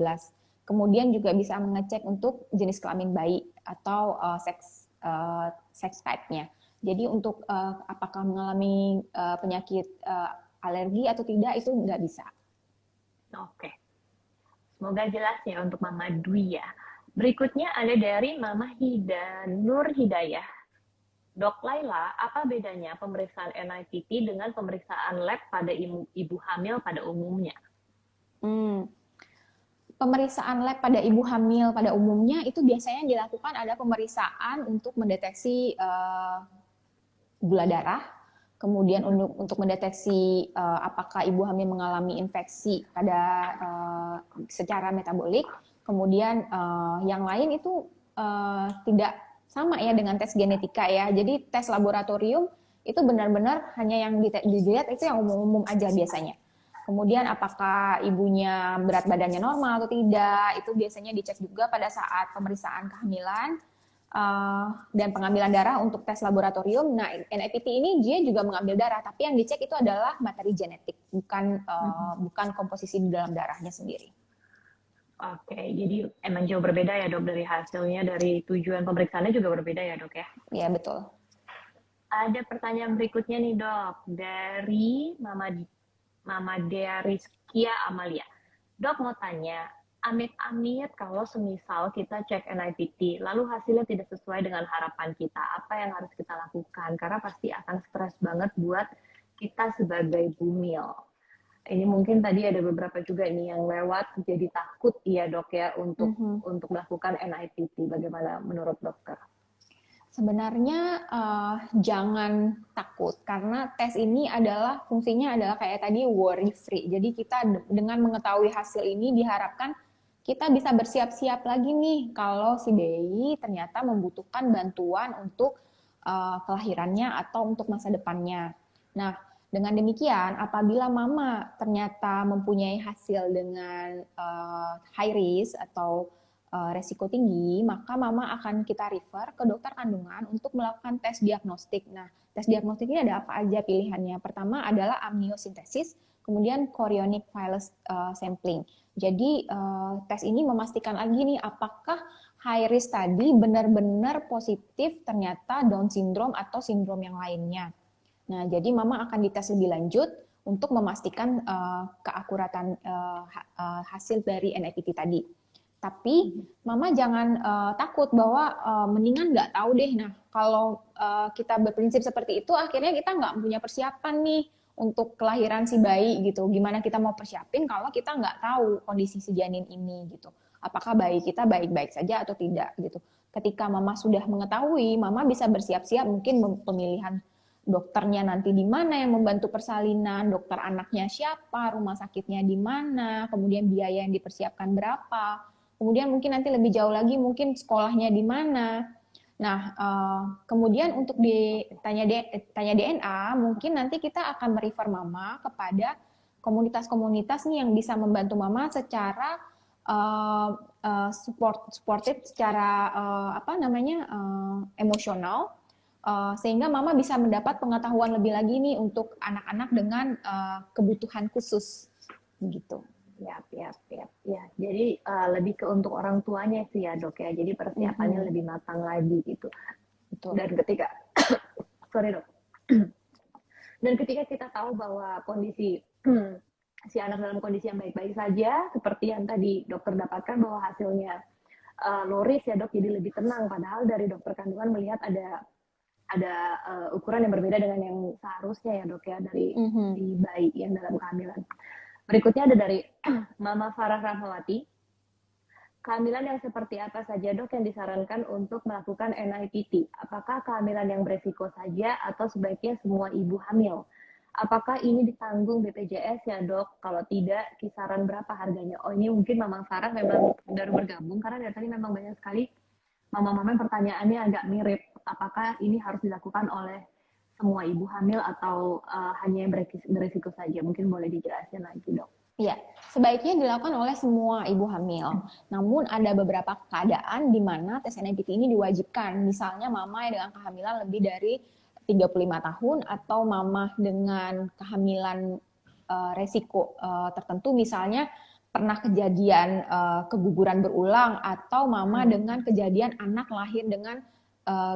Kemudian juga bisa mengecek untuk jenis kelamin bayi atau sex type-nya. Jadi untuk apakah mengalami penyakit alergi atau tidak itu nggak bisa. Oke. Semoga jelas ya untuk Mama Dwi ya. Berikutnya ada dari Mama Nur Hidayah. Dok Laila, apa bedanya pemeriksaan NIPT dengan pemeriksaan lab pada ibu hamil pada umumnya? Pemeriksaan lab pada ibu hamil pada umumnya itu biasanya dilakukan ada pemeriksaan untuk mendeteksi gula darah, kemudian untuk mendeteksi apakah ibu hamil mengalami infeksi pada secara metabolik, kemudian yang lain itu tidak sama ya dengan tes genetika ya. Jadi tes laboratorium itu benar-benar hanya yang dilihat itu yang umum-umum aja biasanya. Kemudian apakah ibunya berat badannya normal atau tidak, itu biasanya dicek juga pada saat pemeriksaan kehamilan dan pengambilan darah untuk tes laboratorium. Nah, NIPT ini dia juga mengambil darah, tapi yang dicek itu adalah materi genetik, bukan komposisi di dalam darahnya sendiri. Oke, jadi emang jauh berbeda ya dok dari hasilnya, dari tujuan pemeriksaannya juga berbeda ya dok ya? Iya, betul. Ada pertanyaan berikutnya nih dok, dari Mama Dea Rizkia Amalia. Dok mau tanya, amit-amit kalau semisal kita cek NIPT, lalu hasilnya tidak sesuai dengan harapan kita, apa yang harus kita lakukan? Karena pasti akan stres banget buat kita sebagai bumil. Ini mungkin tadi ada beberapa juga nih yang lewat, jadi takut ya dok ya untuk melakukan NIPT. Bagaimana menurut dokter? Sebenarnya jangan takut karena tes ini adalah fungsinya adalah kayak tadi worry free. Jadi kita dengan mengetahui hasil ini diharapkan kita bisa bersiap-siap lagi nih kalau si bayi ternyata membutuhkan bantuan untuk kelahirannya atau untuk masa depannya. Nah, dengan demikian apabila mama ternyata mempunyai hasil dengan high risk atau resiko tinggi, maka mama akan kita refer ke dokter kandungan untuk melakukan tes diagnostik. Nah, tes diagnostik ini ada apa aja pilihannya? Pertama adalah amniosintesis, kemudian chorionic villus sampling. Jadi tes ini memastikan lagi nih apakah high risk tadi benar-benar positif ternyata Down syndrome atau sindrom yang lainnya. Nah, jadi mama akan dites lebih lanjut untuk memastikan keakuratan hasil dari NIPT tadi. Tapi mama jangan takut bahwa mendingan nggak tahu deh. Nah, kalau kita berprinsip seperti itu, akhirnya kita nggak punya persiapan nih untuk kelahiran si bayi gitu. Gimana kita mau persiapin kalau kita nggak tahu kondisi si janin ini gitu. Apakah bayi kita baik-baik saja atau tidak gitu. Ketika mama sudah mengetahui, mama bisa bersiap-siap mungkin pemilihan dokternya nanti di mana yang membantu persalinan, dokter anaknya siapa, rumah sakitnya di mana, kemudian biaya yang dipersiapkan berapa. Kemudian mungkin nanti lebih jauh lagi mungkin sekolahnya di mana. Nah, kemudian untuk tanya DNA, mungkin nanti kita akan merefer mama kepada komunitas-komunitas nih yang bisa membantu mama secara supported secara emosional, sehingga mama bisa mendapat pengetahuan lebih lagi nih untuk anak-anak dengan kebutuhan khusus gitu. Ya. Jadi lebih ke untuk orang tuanya sih ya dok ya. Jadi persiapannya lebih matang lagi gitu. Betul. Dan ketika, sorry dok. Dan ketika kita tahu bahwa kondisi si anak dalam kondisi yang baik-baik saja, seperti yang tadi dokter dapatkan bahwa hasilnya low risk ya dok, jadi lebih tenang. Padahal dari dokter kandungan melihat ada ukuran yang berbeda dengan yang seharusnya ya dok ya dari si bayi yang dalam kehamilan. Berikutnya ada dari Mama Farah Rahmawati. Kehamilan yang seperti apa saja dok yang disarankan untuk melakukan NIPT? Apakah kehamilan yang beresiko saja atau sebaiknya semua ibu hamil? Apakah ini ditanggung BPJS ya dok? Kalau tidak, kisaran berapa harganya? Oh ini mungkin Mama Farah memang baru bergabung karena dari tadi memang banyak sekali mama-mama pertanyaannya agak mirip. Apakah ini harus dilakukan oleh semua ibu hamil atau hanya yang beresiko saja? Mungkin boleh dijelasin lagi dok. Iya, sebaiknya dilakukan oleh semua ibu hamil. Namun ada beberapa keadaan di mana tes NIPT ini diwajibkan. Misalnya mama yang dengan kehamilan lebih dari 35 tahun atau mama dengan kehamilan resiko tertentu, misalnya pernah kejadian keguguran berulang atau mama dengan kejadian anak lahir dengan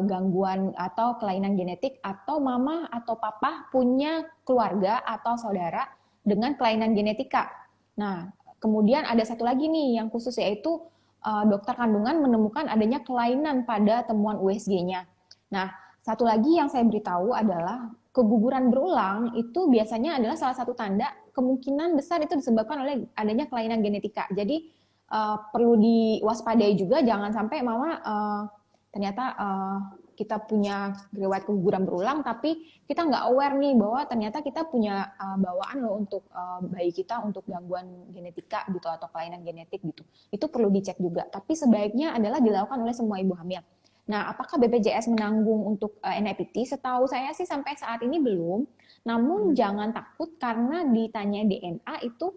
gangguan atau kelainan genetik, atau mama atau papa punya keluarga atau saudara dengan kelainan genetika. Nah, kemudian ada satu lagi nih yang khusus, yaitu dokter kandungan menemukan adanya kelainan pada temuan USG-nya. Nah, satu lagi yang saya beritahu adalah keguguran berulang itu biasanya adalah salah satu tanda kemungkinan besar itu disebabkan oleh adanya kelainan genetika. Jadi perlu diwaspadai juga, jangan sampai mama ternyata kita punya riwayat keguguran berulang, tapi kita nggak aware nih bahwa ternyata kita punya bawaan loh untuk bayi kita untuk gangguan genetika gitu atau kelainan genetik gitu. Itu perlu dicek juga. Tapi sebaiknya adalah dilakukan oleh semua ibu hamil. Nah, apakah BPJS menanggung untuk NIPT? Setahu saya sih sampai saat ini belum. Namun jangan takut karena ditanya DNA itu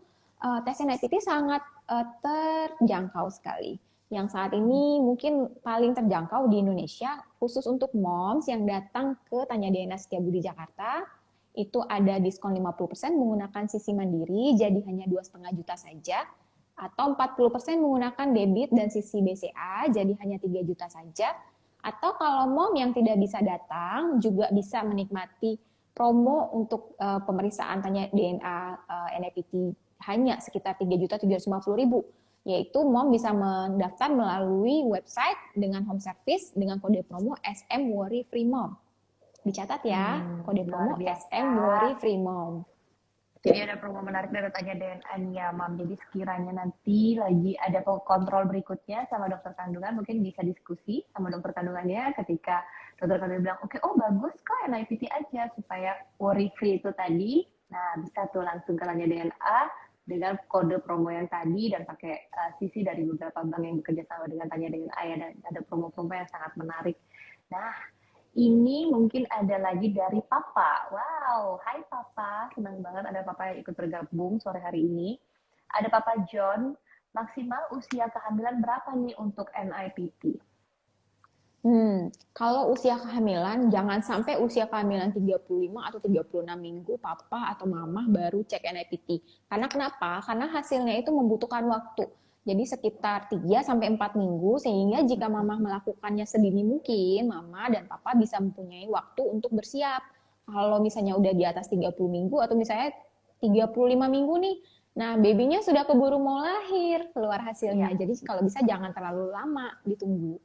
tes NIPT sangat terjangkau sekali. Yang saat ini mungkin paling terjangkau di Indonesia, khusus untuk moms yang datang ke Tanya DNA Setiabudi Jakarta, itu ada diskon 50% menggunakan sisi mandiri, jadi hanya 2,5 juta saja, atau 40% menggunakan debit dan sisi BCA, jadi hanya 3 juta saja, atau kalau mom yang tidak bisa datang, juga bisa menikmati promo untuk pemeriksaan Tanya DNA NIPT hanya sekitar 3.750.000. Yaitu mom bisa mendaftar melalui website dengan home service dengan kode promo SM Worry Free Mom. Dicatat ya, kode promo SM Worry Free Mom. Jadi ada promo menarik dari Tanya DNA-nya, Mam. Jadi sekiranya nanti lagi ada kontrol berikutnya sama dokter kandungan, mungkin bisa diskusi sama dokter kandungannya ketika dokter kandungan bilang, oke, oh bagus kok NIPT aja supaya worry free itu tadi. Nah, bisa tuh langsung ke Tanya DNA dengan kode promo yang tadi dan pakai sisi dari beberapa bank yang bekerja sama dengan Tanya DNA ya, dan ada promo-promo yang sangat menarik. Nah, ini mungkin ada lagi dari Papa. Wow, hai Papa, senang banget ada Papa yang ikut bergabung sore hari ini. Ada Papa John, maksimal usia kehamilan berapa nih untuk NIPT? Kalau usia kehamilan, jangan sampai usia kehamilan 35 atau 36 minggu, papa atau mama baru cek NIPT. Karena kenapa? Karena hasilnya itu membutuhkan waktu. Jadi sekitar 3 sampai 4 minggu, sehingga jika mama melakukannya sedini mungkin, mama dan papa bisa mempunyai waktu untuk bersiap. Kalau misalnya udah di atas 30 minggu atau misalnya 35 minggu nih, nah babynya sudah keburu mau lahir, keluar hasilnya. Iya. Jadi kalau bisa jangan terlalu lama ditunggu.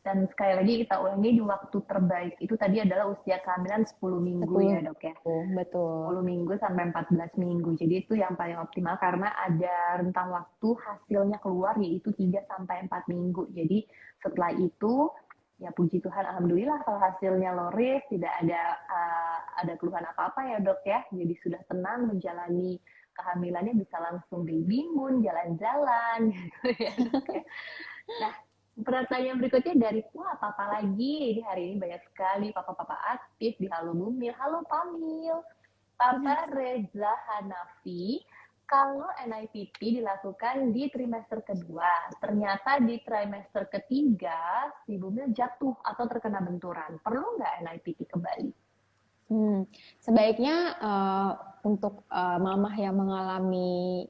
Dan sekali lagi kita ulangi, di waktu terbaik itu tadi adalah usia kehamilan 10 minggu ya 10 dok ya. betul. 10 minggu sampai 14 minggu. Jadi itu yang paling optimal karena ada rentang waktu hasilnya keluar yaitu 3 sampai 4 minggu. Jadi setelah itu ya puji Tuhan, alhamdulillah kalau hasilnya loris, tidak ada keluhan apa-apa ya dok ya. Jadi sudah tenang menjalani kehamilannya, bisa langsung baby moon, jalan-jalan gitu ya dok ya. Nah, pertanyaan berikutnya dari papa lagi. Ini hari ini banyak sekali papa-papa aktif di Halo Bumil. Halo Pamil. Papa Reza Hanafi, kalau NIPT dilakukan di trimester kedua, ternyata di trimester ketiga si Bumil jatuh atau terkena benturan. Perlu nggak NIPT kembali? Sebaiknya untuk mamah yang mengalami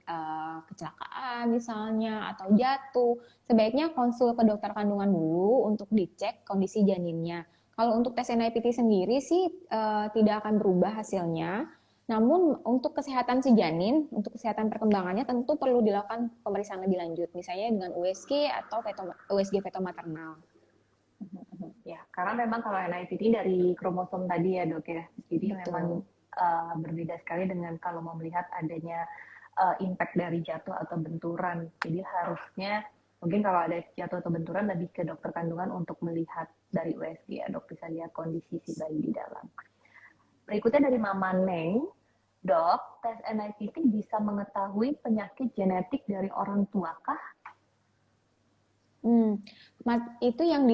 kecelakaan misalnya atau jatuh, sebaiknya konsul ke dokter kandungan dulu untuk dicek kondisi janinnya. Kalau untuk tes NIPT sendiri sih tidak akan berubah hasilnya, namun untuk kesehatan si janin, untuk kesehatan perkembangannya tentu perlu dilakukan pemeriksaan lebih lanjut, misalnya dengan USG atau USG feto maternal. Ya, karena memang kalau NIPT dari kromosom tadi ya dok ya, jadi Betul. memang berbeda sekali dengan kalau mau melihat adanya impact dari jatuh atau benturan. Jadi harusnya mungkin kalau ada jatuh atau benturan lebih ke dokter kandungan untuk melihat dari USG ya dok, bisa lihat kondisi si bayi di dalam. Berikutnya dari Mama Neng, dok, tes NIPT bisa mengetahui penyakit genetik dari orang tua kah? Itu yang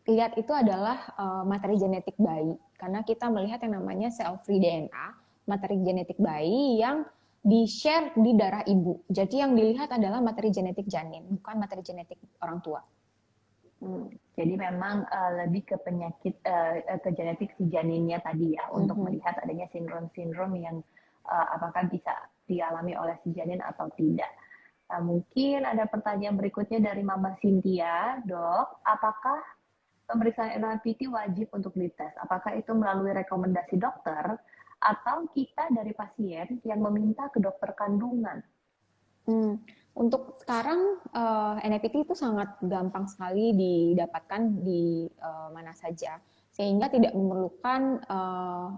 dilihat itu adalah materi genetik bayi, karena kita melihat yang namanya cell-free DNA, materi genetik bayi yang di-share di darah ibu. Jadi yang dilihat adalah materi genetik janin, bukan materi genetik orang tua. Jadi memang lebih ke penyakit, ke genetik si janinnya tadi ya, untuk melihat adanya sindrom-sindrom yang apakah bisa dialami oleh si janin atau tidak. Nah, mungkin ada pertanyaan berikutnya dari Mama Cynthia, dok, apakah pemeriksaan NIPT wajib untuk dites? Apakah itu melalui rekomendasi dokter atau kita dari pasien yang meminta ke dokter kandungan? Untuk sekarang NIPT itu sangat gampang sekali didapatkan di mana saja, sehingga tidak memerlukan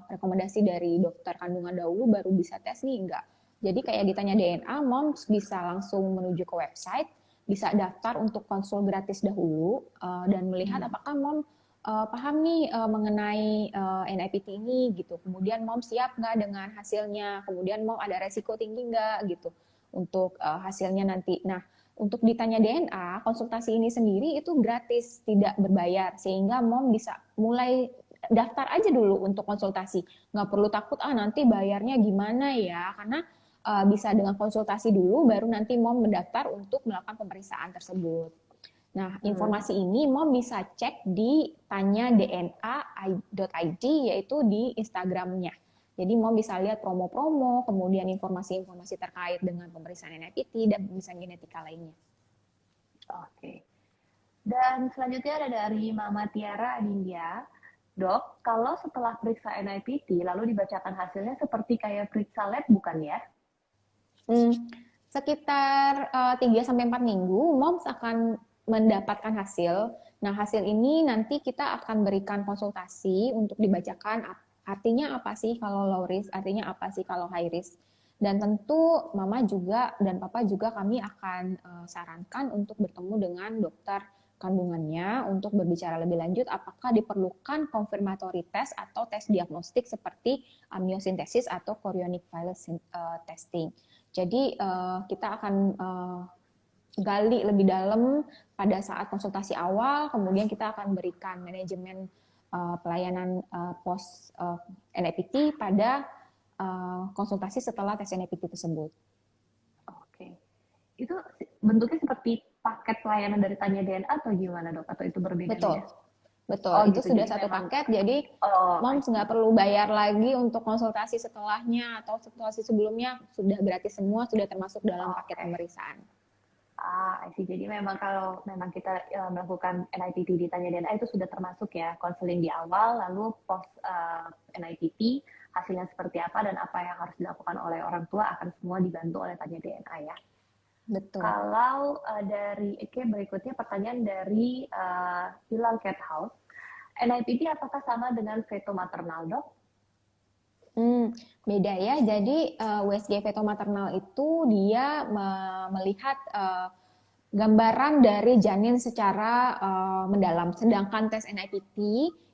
rekomendasi dari dokter kandungan dahulu baru bisa tes nih, enggak. Jadi kayak ditanya DNA, moms bisa langsung menuju ke website, bisa daftar untuk konsul gratis dahulu dan melihat apakah mom paham nih mengenai NIPT ini gitu. Kemudian mom siap nggak dengan hasilnya, kemudian mom ada resiko tinggi nggak gitu untuk hasilnya nanti. Nah, untuk ditanya DNA, konsultasi ini sendiri itu gratis, tidak berbayar, sehingga mom bisa mulai daftar aja dulu untuk konsultasi. Nggak perlu takut, nanti bayarnya gimana ya, karena bisa dengan konsultasi dulu, baru nanti mom mendaftar untuk melakukan pemeriksaan tersebut. Nah, informasi ini mom bisa cek di tanyadna.id, yaitu di Instagramnya. Jadi mom bisa lihat promo-promo, kemudian informasi-informasi terkait dengan pemeriksaan NIPT dan pemeriksaan genetika lainnya. Oke. Dan selanjutnya ada dari Mama Tiara Adindia. Dok, kalau setelah periksa NIPT lalu dibacakan hasilnya seperti kayak periksa lab bukan ya? Sekitar 3-4 minggu, moms akan mendapatkan hasil. Nah, hasil ini nanti kita akan berikan konsultasi untuk dibacakan artinya apa sih kalau low risk, artinya apa sih kalau high risk. Dan tentu mama juga dan papa juga kami akan sarankan untuk bertemu dengan dokter kandungannya untuk berbicara lebih lanjut apakah diperlukan confirmatory test atau tes diagnostik seperti amniocentesis atau chorionic villus testing. Jadi kita akan gali lebih dalam pada saat konsultasi awal, kemudian kita akan berikan manajemen pelayanan pos NIPT pada konsultasi setelah tes NIPT tersebut. Oke. Itu bentuknya seperti paket pelayanan dari Tanya DNA atau gimana dok? Atau itu berbeda-beda? Betul. Itu gitu, sudah satu paket, jadi moms nggak perlu bayar lagi untuk konsultasi setelahnya atau konsultasi sebelumnya, sudah gratis semua, sudah termasuk dalam paket pemeriksaan. I see. Jadi memang kalau memang kita melakukan NIPT di Tanya DNA itu sudah termasuk ya konseling di awal, lalu post NIPT hasilnya seperti apa dan apa yang harus dilakukan oleh orang tua akan semua dibantu oleh Tanya DNA ya. Betul. Kalau dari berikutnya pertanyaan dari Hilang Cat House, NIPT apakah sama dengan feto maternal, Dok? Beda ya. Jadi USG feto maternal itu dia melihat gambaran dari janin secara mendalam. Sedangkan tes NIPT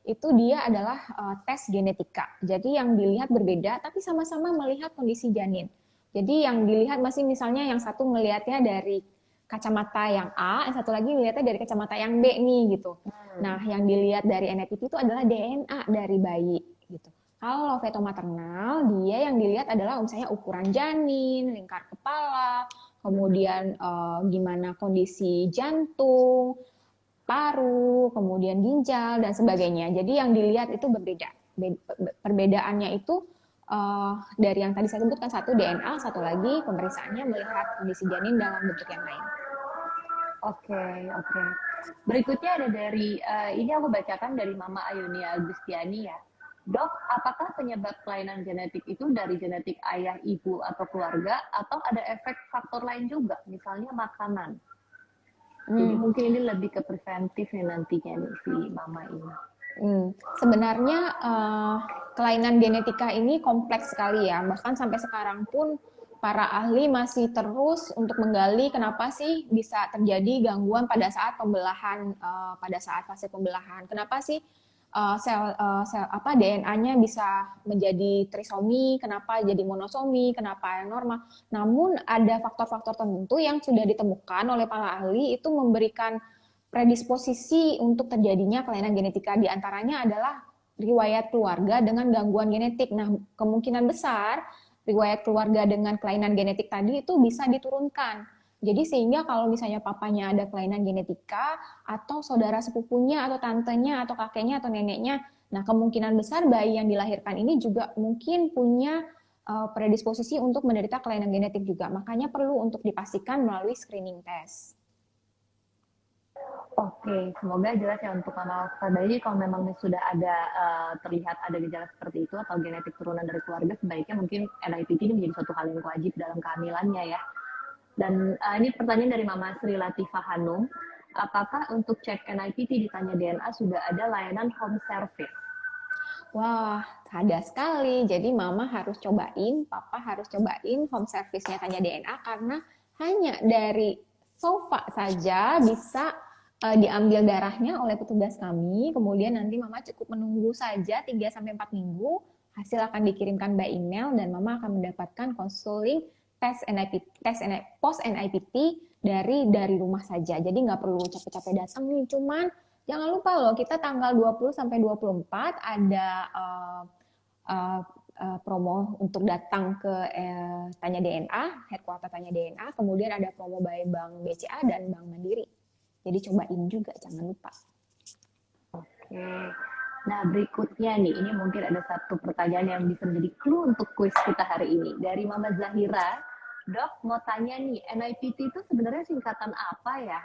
itu dia adalah tes genetika. Jadi yang dilihat berbeda, tapi sama-sama melihat kondisi janin. Jadi yang dilihat masih misalnya yang satu melihatnya dari kacamata yang A, yang satu lagi melihatnya dari kacamata yang B nih gitu. Nah, yang dilihat dari NIPT itu adalah DNA dari bayi gitu. Kalau feto maternal, dia yang dilihat adalah misalnya ukuran janin, lingkar kepala, kemudian gimana kondisi jantung, paru, kemudian ginjal, dan sebagainya. Jadi yang dilihat itu berbeda. Perbedaannya itu dari yang tadi saya sebutkan, satu DNA, satu lagi pemeriksaannya melihat kondisi janin dalam bentuk yang lain. Oke. Berikutnya ada dari, ini aku bacakan dari Mama Ayunia Agustiani ya. Dok, apakah penyebab kelainan genetik itu dari genetik ayah, ibu, atau keluarga, atau ada efek faktor lain juga, misalnya makanan? Jadi mungkin ini lebih ke preventif nih nantinya nih si Mama ini. Sebenarnya kelainan genetika ini kompleks sekali ya, bahkan sampai sekarang pun para ahli masih terus untuk menggali kenapa sih bisa terjadi gangguan pada saat pembelahan, pada saat fase pembelahan. Kenapa sih sel DNA-nya bisa menjadi trisomi, kenapa jadi monosomi, kenapa yang normal. Namun ada faktor-faktor tertentu yang sudah ditemukan oleh para ahli itu memberikan predisposisi untuk terjadinya kelainan genetika. Di antaranya adalah riwayat keluarga dengan gangguan genetik. Nah, kemungkinan besar riwayat keluarga dengan kelainan genetik tadi itu bisa diturunkan. Jadi sehingga kalau misalnya papanya ada kelainan genetika atau saudara sepupunya atau tantenya atau kakeknya atau neneknya, nah kemungkinan besar bayi yang dilahirkan ini juga mungkin punya predisposisi untuk menderita kelainan genetik juga. Makanya perlu untuk dipastikan melalui screening test. Oke, semoga jelas ya untuk Mama Okta. Jadi kalau memang sudah ada terlihat ada gejala seperti itu atau genetik turunan dari keluarga, sebaiknya mungkin NIPT ini menjadi suatu hal yang wajib dalam kehamilannya ya. Dan ini pertanyaan dari Mama Sri Latifah Hanum, apakah untuk cek NIPT di Tanya DNA sudah ada layanan home service? Wah, ada sekali. Jadi Mama harus cobain, Papa harus cobain home service-nya Tanya DNA karena hanya dari sofa saja bisa diambil darahnya oleh petugas kami, kemudian nanti Mama cukup menunggu saja 3-4 minggu, hasil akan dikirimkan by email dan Mama akan mendapatkan konseling post NIPT dari rumah saja. Jadi nggak perlu capek-capek datang nih, cuman jangan lupa loh, kita tanggal 20-24 ada promo untuk datang ke Tanya DNA, headquarter Tanya DNA, kemudian ada promo by Bank BCA dan Bank Mandiri. Jadi cobain juga, jangan lupa. Oke. Nah, berikutnya nih, ini mungkin ada satu pertanyaan yang bisa menjadi clue untuk kuis kita hari ini. Dari Mama Zahira, Dok, mau tanya nih, NIPT itu sebenarnya singkatan apa ya?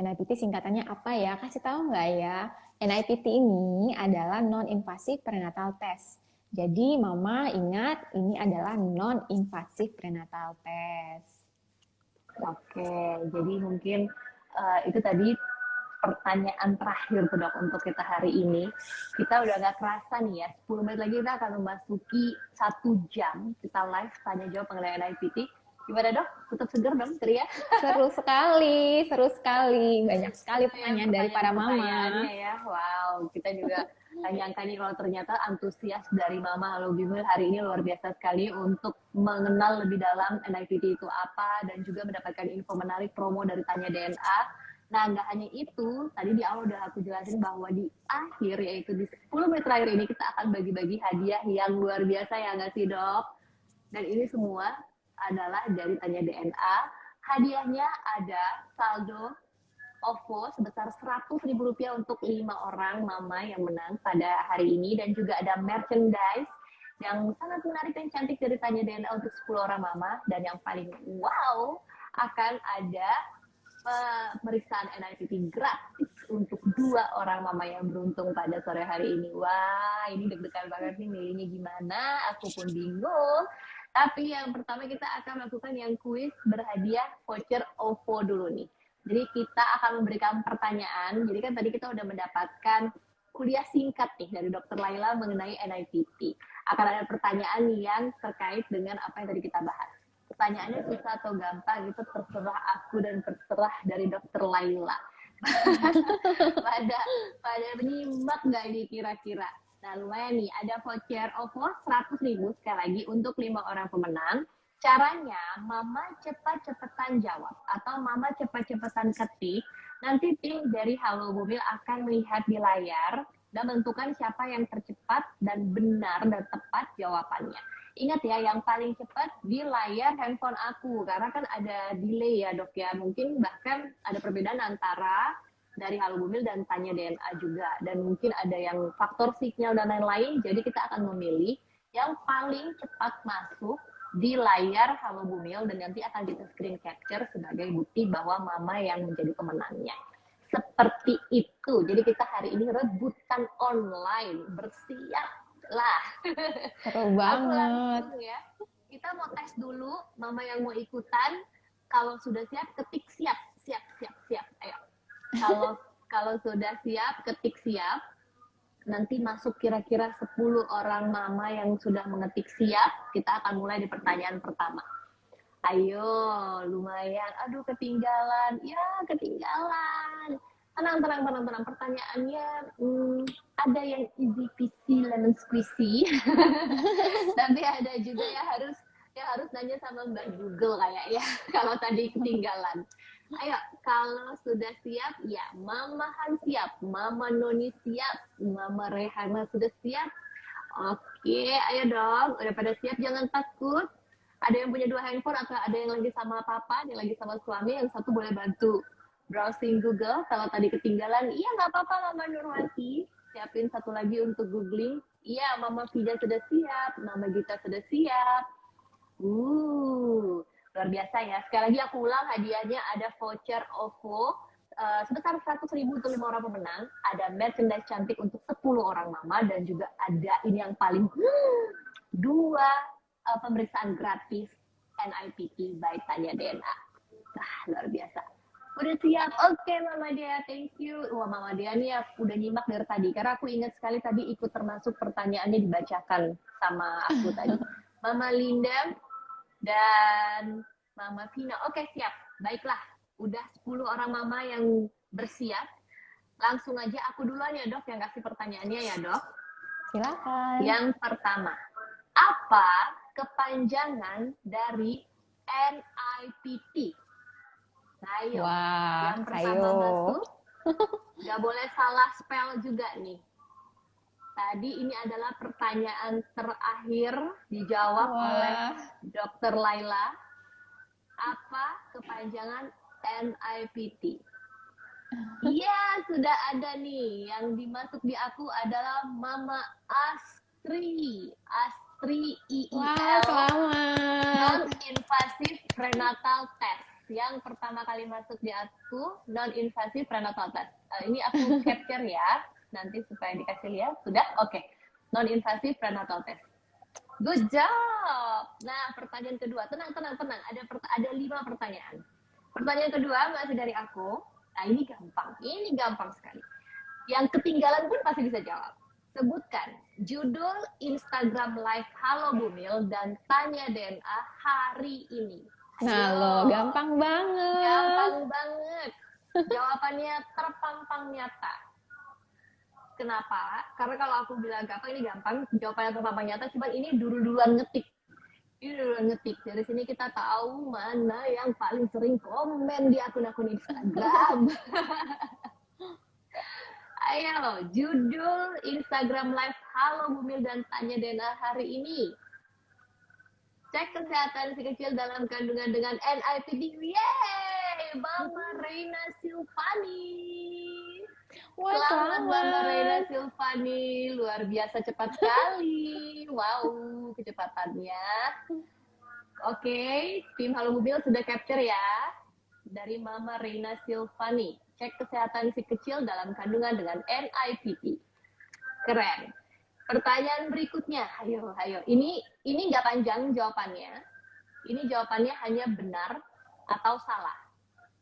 NIPT singkatannya apa ya? Kasih tahu nggak ya? NIPT ini adalah non-invasive prenatal test. Jadi Mama ingat, ini adalah non-invasive prenatal test. Oke, jadi mungkin itu tadi pertanyaan terakhir tuh Dok untuk kita hari ini. Kita udah gak kerasa nih ya, 10 menit lagi kita akan memasuki 1 jam kita live tanya jawab mengenai NIPT. Gimana Dok? Tetap seger dong, ceria? Seru sekali. Banyak sekali pertanyaan dari para mama. Ya. Wow, kita juga nyangka nih kalau ternyata antusias dari Mama Halo Bimul hari ini luar biasa sekali untuk mengenal lebih dalam NIPT itu apa dan juga mendapatkan info menarik promo dari Tanya DNA. Nah, nggak hanya itu, tadi di awal udah aku jelasin bahwa di akhir, yaitu di 10 menit terakhir ini, kita akan bagi-bagi hadiah yang luar biasa ya nggak sih, Dok? Dan ini semua adalah dari Tanya DNA. Hadiahnya ada saldo OVO sebesar Rp100.000 untuk 5 orang mama yang menang pada hari ini. Dan juga ada merchandise yang sangat menarik dan cantik dari Tanya DNA untuk 10 orang mama. Dan yang paling wow akan ada pemeriksaan NIPT gratis untuk 2 orang mama yang beruntung pada sore hari ini. Wah, ini deg-degan banget nih, milihnya gimana, aku pun bingung. Tapi yang pertama kita akan melakukan yang kuis berhadiah voucher OVO dulu nih. Jadi kita akan memberikan pertanyaan. Jadi kan tadi kita udah mendapatkan kuliah singkat nih dari Dr. Laila mengenai NIPT. Akan ada pertanyaan yang terkait dengan apa yang tadi kita bahas. Pertanyaannya susah atau gampang itu terserah aku dan terserah dari Dr. Laila. pada menyimak nggak ini kira-kira? Nah lumayan nih, ada voucher OVO 100.000 sekali lagi untuk 5 orang pemenang. Caranya, mama cepat-cepatan jawab atau mama cepat-cepatan ketik. Nanti tim dari Halo Bumil akan melihat di layar dan menentukan siapa yang tercepat dan benar dan tepat jawabannya. Ingat ya, yang paling cepat di layar handphone aku, karena kan ada delay ya dok ya, mungkin bahkan ada perbedaan antara dari Halo Bumil dan Tanya DNA juga, dan mungkin ada yang faktor sinyal dan lain-lain, jadi kita akan memilih yang paling cepat masuk di layar Halo Bumil, dan nanti akan kita screen capture sebagai bukti bahwa mama yang menjadi pemenangnya. Seperti itu, jadi kita hari ini rebutan online, bersiap lah. Seru banget. Ya. Kita mau tes dulu, mama yang mau ikutan. Kalau sudah siap, ketik siap. Ayo. Kalau sudah siap, ketik siap. Nanti masuk kira-kira 10 orang mama yang sudah mengetik siap. Kita akan mulai di pertanyaan pertama. Ayo, lumayan. Aduh, ketinggalan. Ya, ketinggalan. Tenang. Pertanyaannya ada yang easy peasy lemon squeezy. Tapi ada juga yang harus nanya sama Mbak Google kayak ya. Kalau tadi ketinggalan. Ayo, kalau sudah siap, ya Mama Han siap, Mama Noni siap, Mama Rehana sudah siap. Oke, ayo dong. Udah pada siap, jangan takut. Ada yang punya 2 handphone atau ada yang lagi sama papa, yang lagi sama suami, yang satu boleh bantu browsing Google. Kalau tadi ketinggalan, iya nggak apa-apa Mama Nurwati. Siapin satu lagi untuk googling. Iya, Mama Fida sudah siap, Mama Gita sudah siap. Luar biasa ya. Sekali lagi aku ulang, hadiahnya ada voucher OVO sebesar 100.000 untuk 5 orang pemenang. Ada merchandise cantik untuk 10 orang mama, dan juga ada ini yang paling 2 pemeriksaan gratis NIPT by Tanya DNA. Luar biasa. Udah siap? Oke, Mama Dea, thank you. Wah, Mama Dea nih ya udah nyimak dari tadi, karena aku ingat sekali tadi ikut termasuk pertanyaannya dibacakan sama aku tadi. Mama Linda dan Mama Vina. Oke, siap. Baiklah, udah 10 orang mama yang bersiap. Langsung aja aku duluan ya dok yang kasih pertanyaannya ya dok. Silakan. Yang pertama, apa kepanjangan dari NIPT? Ayo. Wah, yang pertama masuk. Gak boleh salah spell juga nih. Tadi ini adalah pertanyaan terakhir dijawab oleh Dr. Laila. Apa kepanjangan NIPT? Iya, sudah ada nih. Yang dimasuk di aku adalah Mama Astri. Astri IIL. Wah, selamat. Non-invasive prenatal test. Yang pertama kali masuk di aku, non-invasive prenatal test. Ini aku capture ya. Nanti supaya dikasih lihat. Sudah? Oke. Non-invasive prenatal test. Good job. Nah, pertanyaan kedua. Tenang. Ada 5 pertanyaan. Pertanyaan kedua masih dari aku. Nah, ini gampang. Ini gampang sekali. Yang ketinggalan pun pasti bisa jawab. Sebutkan judul Instagram Live Halo Bumil dan Tanya DNA hari ini. Nah, lo gampang banget. Gampang banget. Jawabannya terpampang nyata. Kenapa? Karena kalau aku bilang gampang, ini gampang. Jawabannya terpampang nyata, cuman ini duluan ngetik. Dari sini kita tahu mana yang paling sering komen di akun-akun Instagram. Ayo, judul Instagram Live Halo Bumil dan Tanya DNA hari ini. Cek kesehatan si kecil dalam kandungan dengan NIPT. Yeay! Mama Reina Silvani. Wah, Selamat Mama Reina Silvani. Luar biasa cepat sekali. Wow, kecepatannya. Oke, tim Halo Bumil sudah capture ya. Dari Mama Reina Silvani. Cek kesehatan si kecil dalam kandungan dengan NIPT. Keren. Pertanyaan berikutnya, ayo. Ini nggak panjang jawabannya. Ini jawabannya hanya benar atau salah.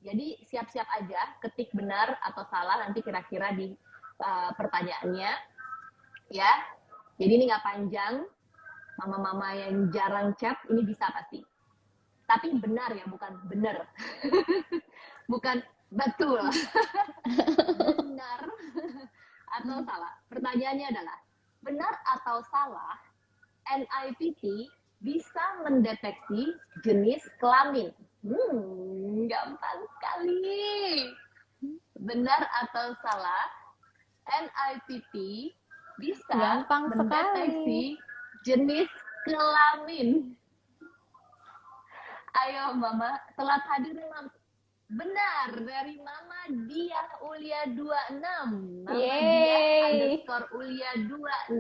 Jadi siap-siap aja, ketik benar atau salah nanti kira-kira di pertanyaannya, ya. Jadi ini nggak panjang. Mama-mama yang jarang chat ini bisa pasti. Tapi benar ya, bukan benar. Bukan betul. Benar atau salah. Pertanyaannya adalah, benar atau salah NIPT bisa mendeteksi jenis kelamin? Gampang sekali. Benar atau salah NIPT bisa Gampang mendeteksi sekali. jenis kelamin? Ayo Mama, telat hadir Mama. Benar, dari Mama Diah Ulia 26. Mama Diah underscore Ulia 26.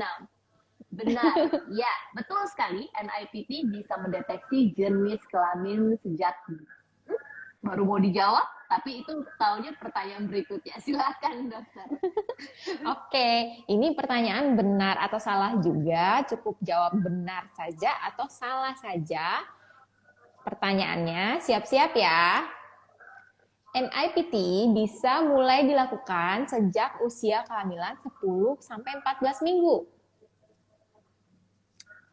Benar, ya, betul sekali. NIPT bisa mendeteksi jenis kelamin sejak baru mau dijawab, tapi itu tahunya pertanyaan berikutnya. Silakan dokter. Oke, ini pertanyaan benar atau salah juga. Cukup jawab benar saja atau salah saja. Pertanyaannya, siap-siap ya. NIPT bisa mulai dilakukan sejak usia kehamilan 10 sampai 14 minggu.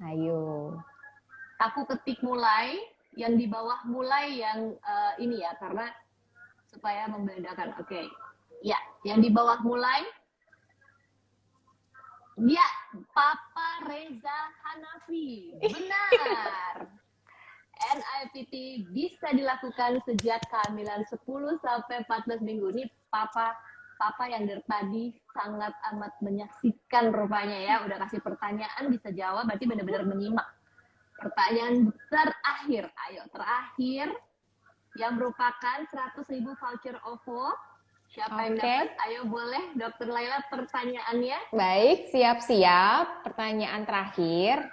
Ayo. Aku ketik mulai, yang di bawah mulai yang ini ya, karena supaya membedakan. Oke. Ya, yang di bawah mulai. Ya, Papa Reza Hanafi. Benar. NIPT bisa dilakukan sejak kehamilan 10 sampai 14 minggu. Ini papa yang dari tadi sangat amat menyaksikan rupanya ya. Udah kasih pertanyaan bisa jawab, berarti benar-benar menyimak. Pertanyaan terakhir. Ayo, terakhir yang merupakan 100.000 voucher OVO. Siapa yang dapat? Ayo boleh, Dokter Laila pertanyaannya. Baik, siap-siap. Pertanyaan terakhir.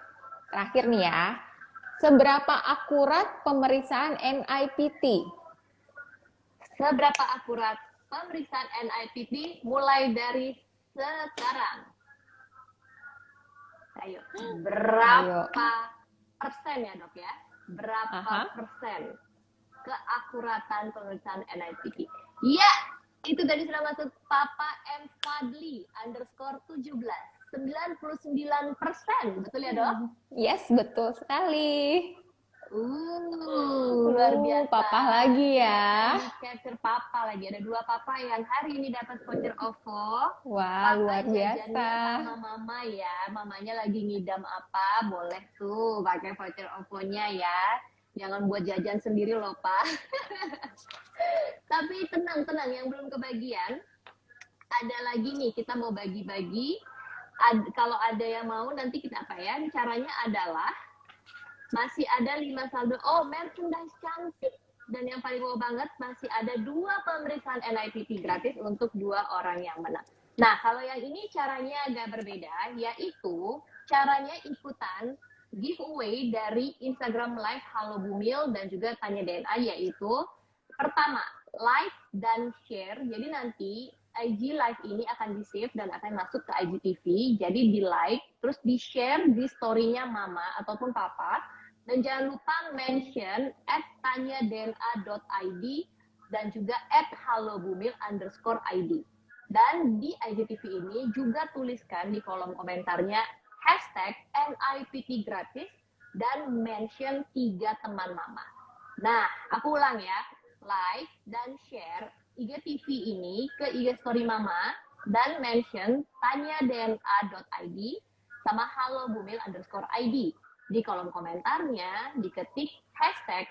Terakhir nih ya. Seberapa akurat pemeriksaan NIPT? Seberapa akurat pemeriksaan NIPT mulai dari sekarang? Ayo, berapa persen ya dok ya? Berapa persen keakuratan pemeriksaan NIPT? Ya, itu tadi sudah masuk Papa M. Fadli underscore 17. 99%, betul ya dok? Yes, betul sekali. Luar biasa. Papa lagi ya. Capture papa lagi. Ada 2 papa yang hari ini dapat voucher OVO. Wah, luar biasa. Sama mama ya. Mamanya lagi ngidam apa, boleh tuh pakai voucher OVO-nya ya. Jangan buat jajan sendiri loh, Pak. Tapi tenang, yang belum kebagian. Ada lagi nih, kita mau bagi-bagi. Kalau ada yang mau, nanti kita apa ya? Caranya adalah masih ada 5 saldo. Oh, merchandise cantik. Dan yang paling wow banget, masih ada 2 pemeriksaan NIPT gratis untuk 2 orang yang menang. Nah, kalau yang ini caranya agak berbeda, yaitu caranya ikutan giveaway dari Instagram Live Halo Bumil dan juga Tanya DNA, yaitu pertama, like dan share. Jadi nanti IG Live ini akan di-save dan akan masuk ke IGTV. Jadi di-like, terus di-share di story-nya mama ataupun papa. Dan jangan lupa mention @tanyadna.id dan juga @halobumil_id. Dan di IGTV ini juga tuliskan di kolom komentarnya #NIPT gratis dan mention 3 teman mama. Nah, aku ulang ya. Like dan share IGTV ini ke IG story mama dan mention tanyadna.id sama halobumil_id. Di kolom komentarnya diketik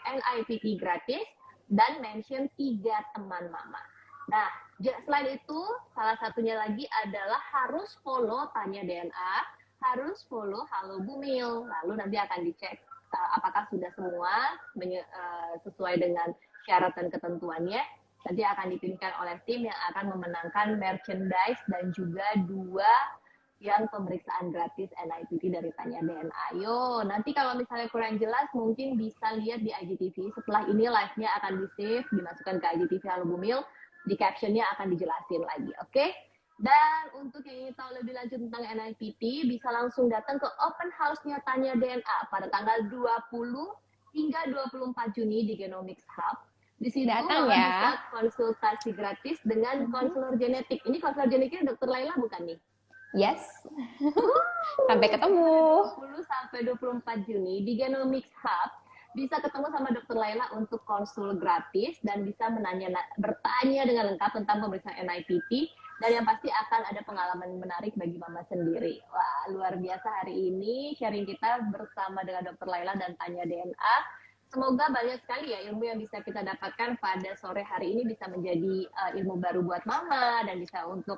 #NIPT gratis dan mention 3 teman mama. Nah, selain itu, salah satunya lagi adalah harus follow Tanya DNA, harus follow Halo Bumil. Lalu nanti akan dicek apakah sudah semua sesuai dengan syarat dan ketentuannya. Nanti akan dipilihkan oleh tim yang akan memenangkan merchandise dan juga 2 yang pemeriksaan gratis NIPT dari Tanya DNA. Yo, nanti kalau misalnya kurang jelas mungkin bisa lihat di IGTV. Setelah ini live-nya akan di-save, dimasukkan ke IGTV Halo Bumil. Di caption-nya akan dijelasin lagi, oke? Dan untuk yang ingin tahu lebih lanjut tentang NIPT, bisa langsung datang ke open house-nya Tanya DNA pada tanggal 20 hingga 24 Juni di Genomics Hub. Di situ Datang Mama ya. bisa konsultasi gratis dengan konselor genetik. Ini konselor genetiknya Dr. Laila bukan nih? Yes. Sampai ketemu. 20 sampai 24 Juni di Genomics Hub bisa ketemu sama Dr. Laila untuk konsul gratis dan bisa bertanya dengan lengkap tentang pemeriksaan NIPT dan yang pasti akan ada pengalaman menarik bagi Mama sendiri. Wah, luar biasa hari ini sharing kita bersama dengan Dr. Laila dan Tanya DNA. Semoga banyak sekali ya ilmu yang bisa kita dapatkan pada sore hari ini bisa menjadi ilmu baru buat Mama dan bisa untuk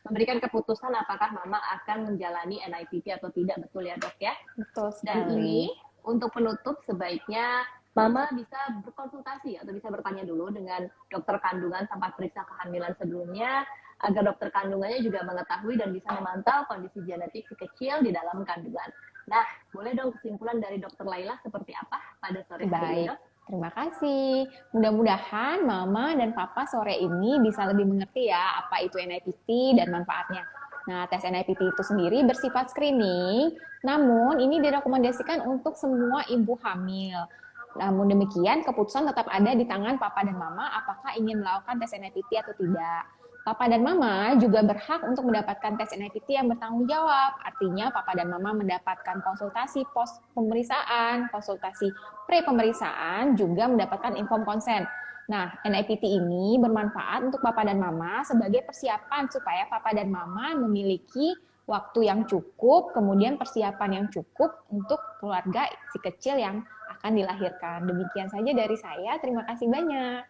memberikan keputusan apakah Mama akan menjalani NIPT atau tidak, betul ya dok ya? Betul Dan sekali. ini untuk penutup sebaiknya Mama bisa berkonsultasi atau bisa bertanya dulu dengan dokter kandungan tanpa periksa kehamilan sebelumnya agar dokter kandungannya juga mengetahui dan bisa memantau kondisi genetik si kecil di dalam kandungan. Nah, boleh dong kesimpulan dari dokter Laila seperti apa pada sore hari ini, Baik, dok? terima kasih. Mudah-mudahan Mama dan Papa sore ini bisa lebih mengerti ya apa itu NIPT dan manfaatnya. Nah, tes NIPT itu sendiri bersifat screening, namun ini direkomendasikan untuk semua ibu hamil. Namun demikian, keputusan tetap ada di tangan Papa dan Mama apakah ingin melakukan tes NIPT atau tidak. Papa dan Mama juga berhak untuk mendapatkan tes NIPT yang bertanggung jawab. Artinya Papa dan Mama mendapatkan konsultasi pos pemeriksaan, konsultasi pre-pemeriksaan, juga mendapatkan inform konsen. Nah, NIPT ini bermanfaat untuk Papa dan Mama sebagai persiapan supaya Papa dan Mama memiliki waktu yang cukup, kemudian persiapan yang cukup untuk keluarga si kecil yang akan dilahirkan. Demikian saja dari saya. Terima kasih banyak.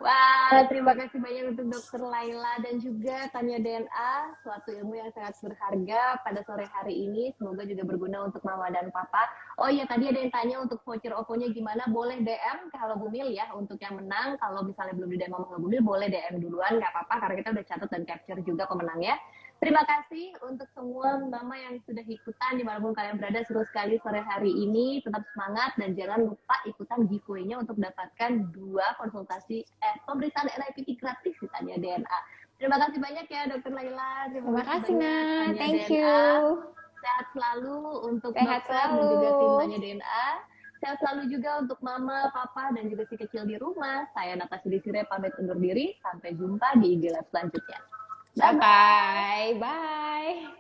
Wah, terima kasih banyak untuk Dokter Laila dan juga Tanya DNA, suatu ilmu yang sangat berharga pada sore hari ini. Semoga juga berguna untuk Mama dan Papa. Oh iya, tadi ada yang tanya untuk voucher OVO-nya gimana? Boleh DM ke Halo Bumil ya untuk yang menang. Kalau misalnya belum di DM sama Halo Bumil, boleh DM duluan, nggak apa-apa karena kita udah catat dan capture juga pemenangnya. Terima kasih untuk semua mama yang sudah ikutan dimanapun kalian berada. Seru sekali sore hari ini. Tetap semangat dan jangan lupa ikutan giveaway-nya untuk mendapatkan 2 konsultasi pemeriksaan NIPT gratis di Tanya DNA. Terima kasih banyak ya Dokter Laila. Terima kasih, banyak, Nah. Tanya Thank DNA. you. Sehat selalu untuk Sehat dokter dan selalu. juga tim Tanya DNA. Sehat selalu juga untuk mama, papa, dan juga si kecil di rumah. Saya Natasha Desire pamit undur diri. Sampai jumpa di IG Live selanjutnya. Bye-bye. Bye.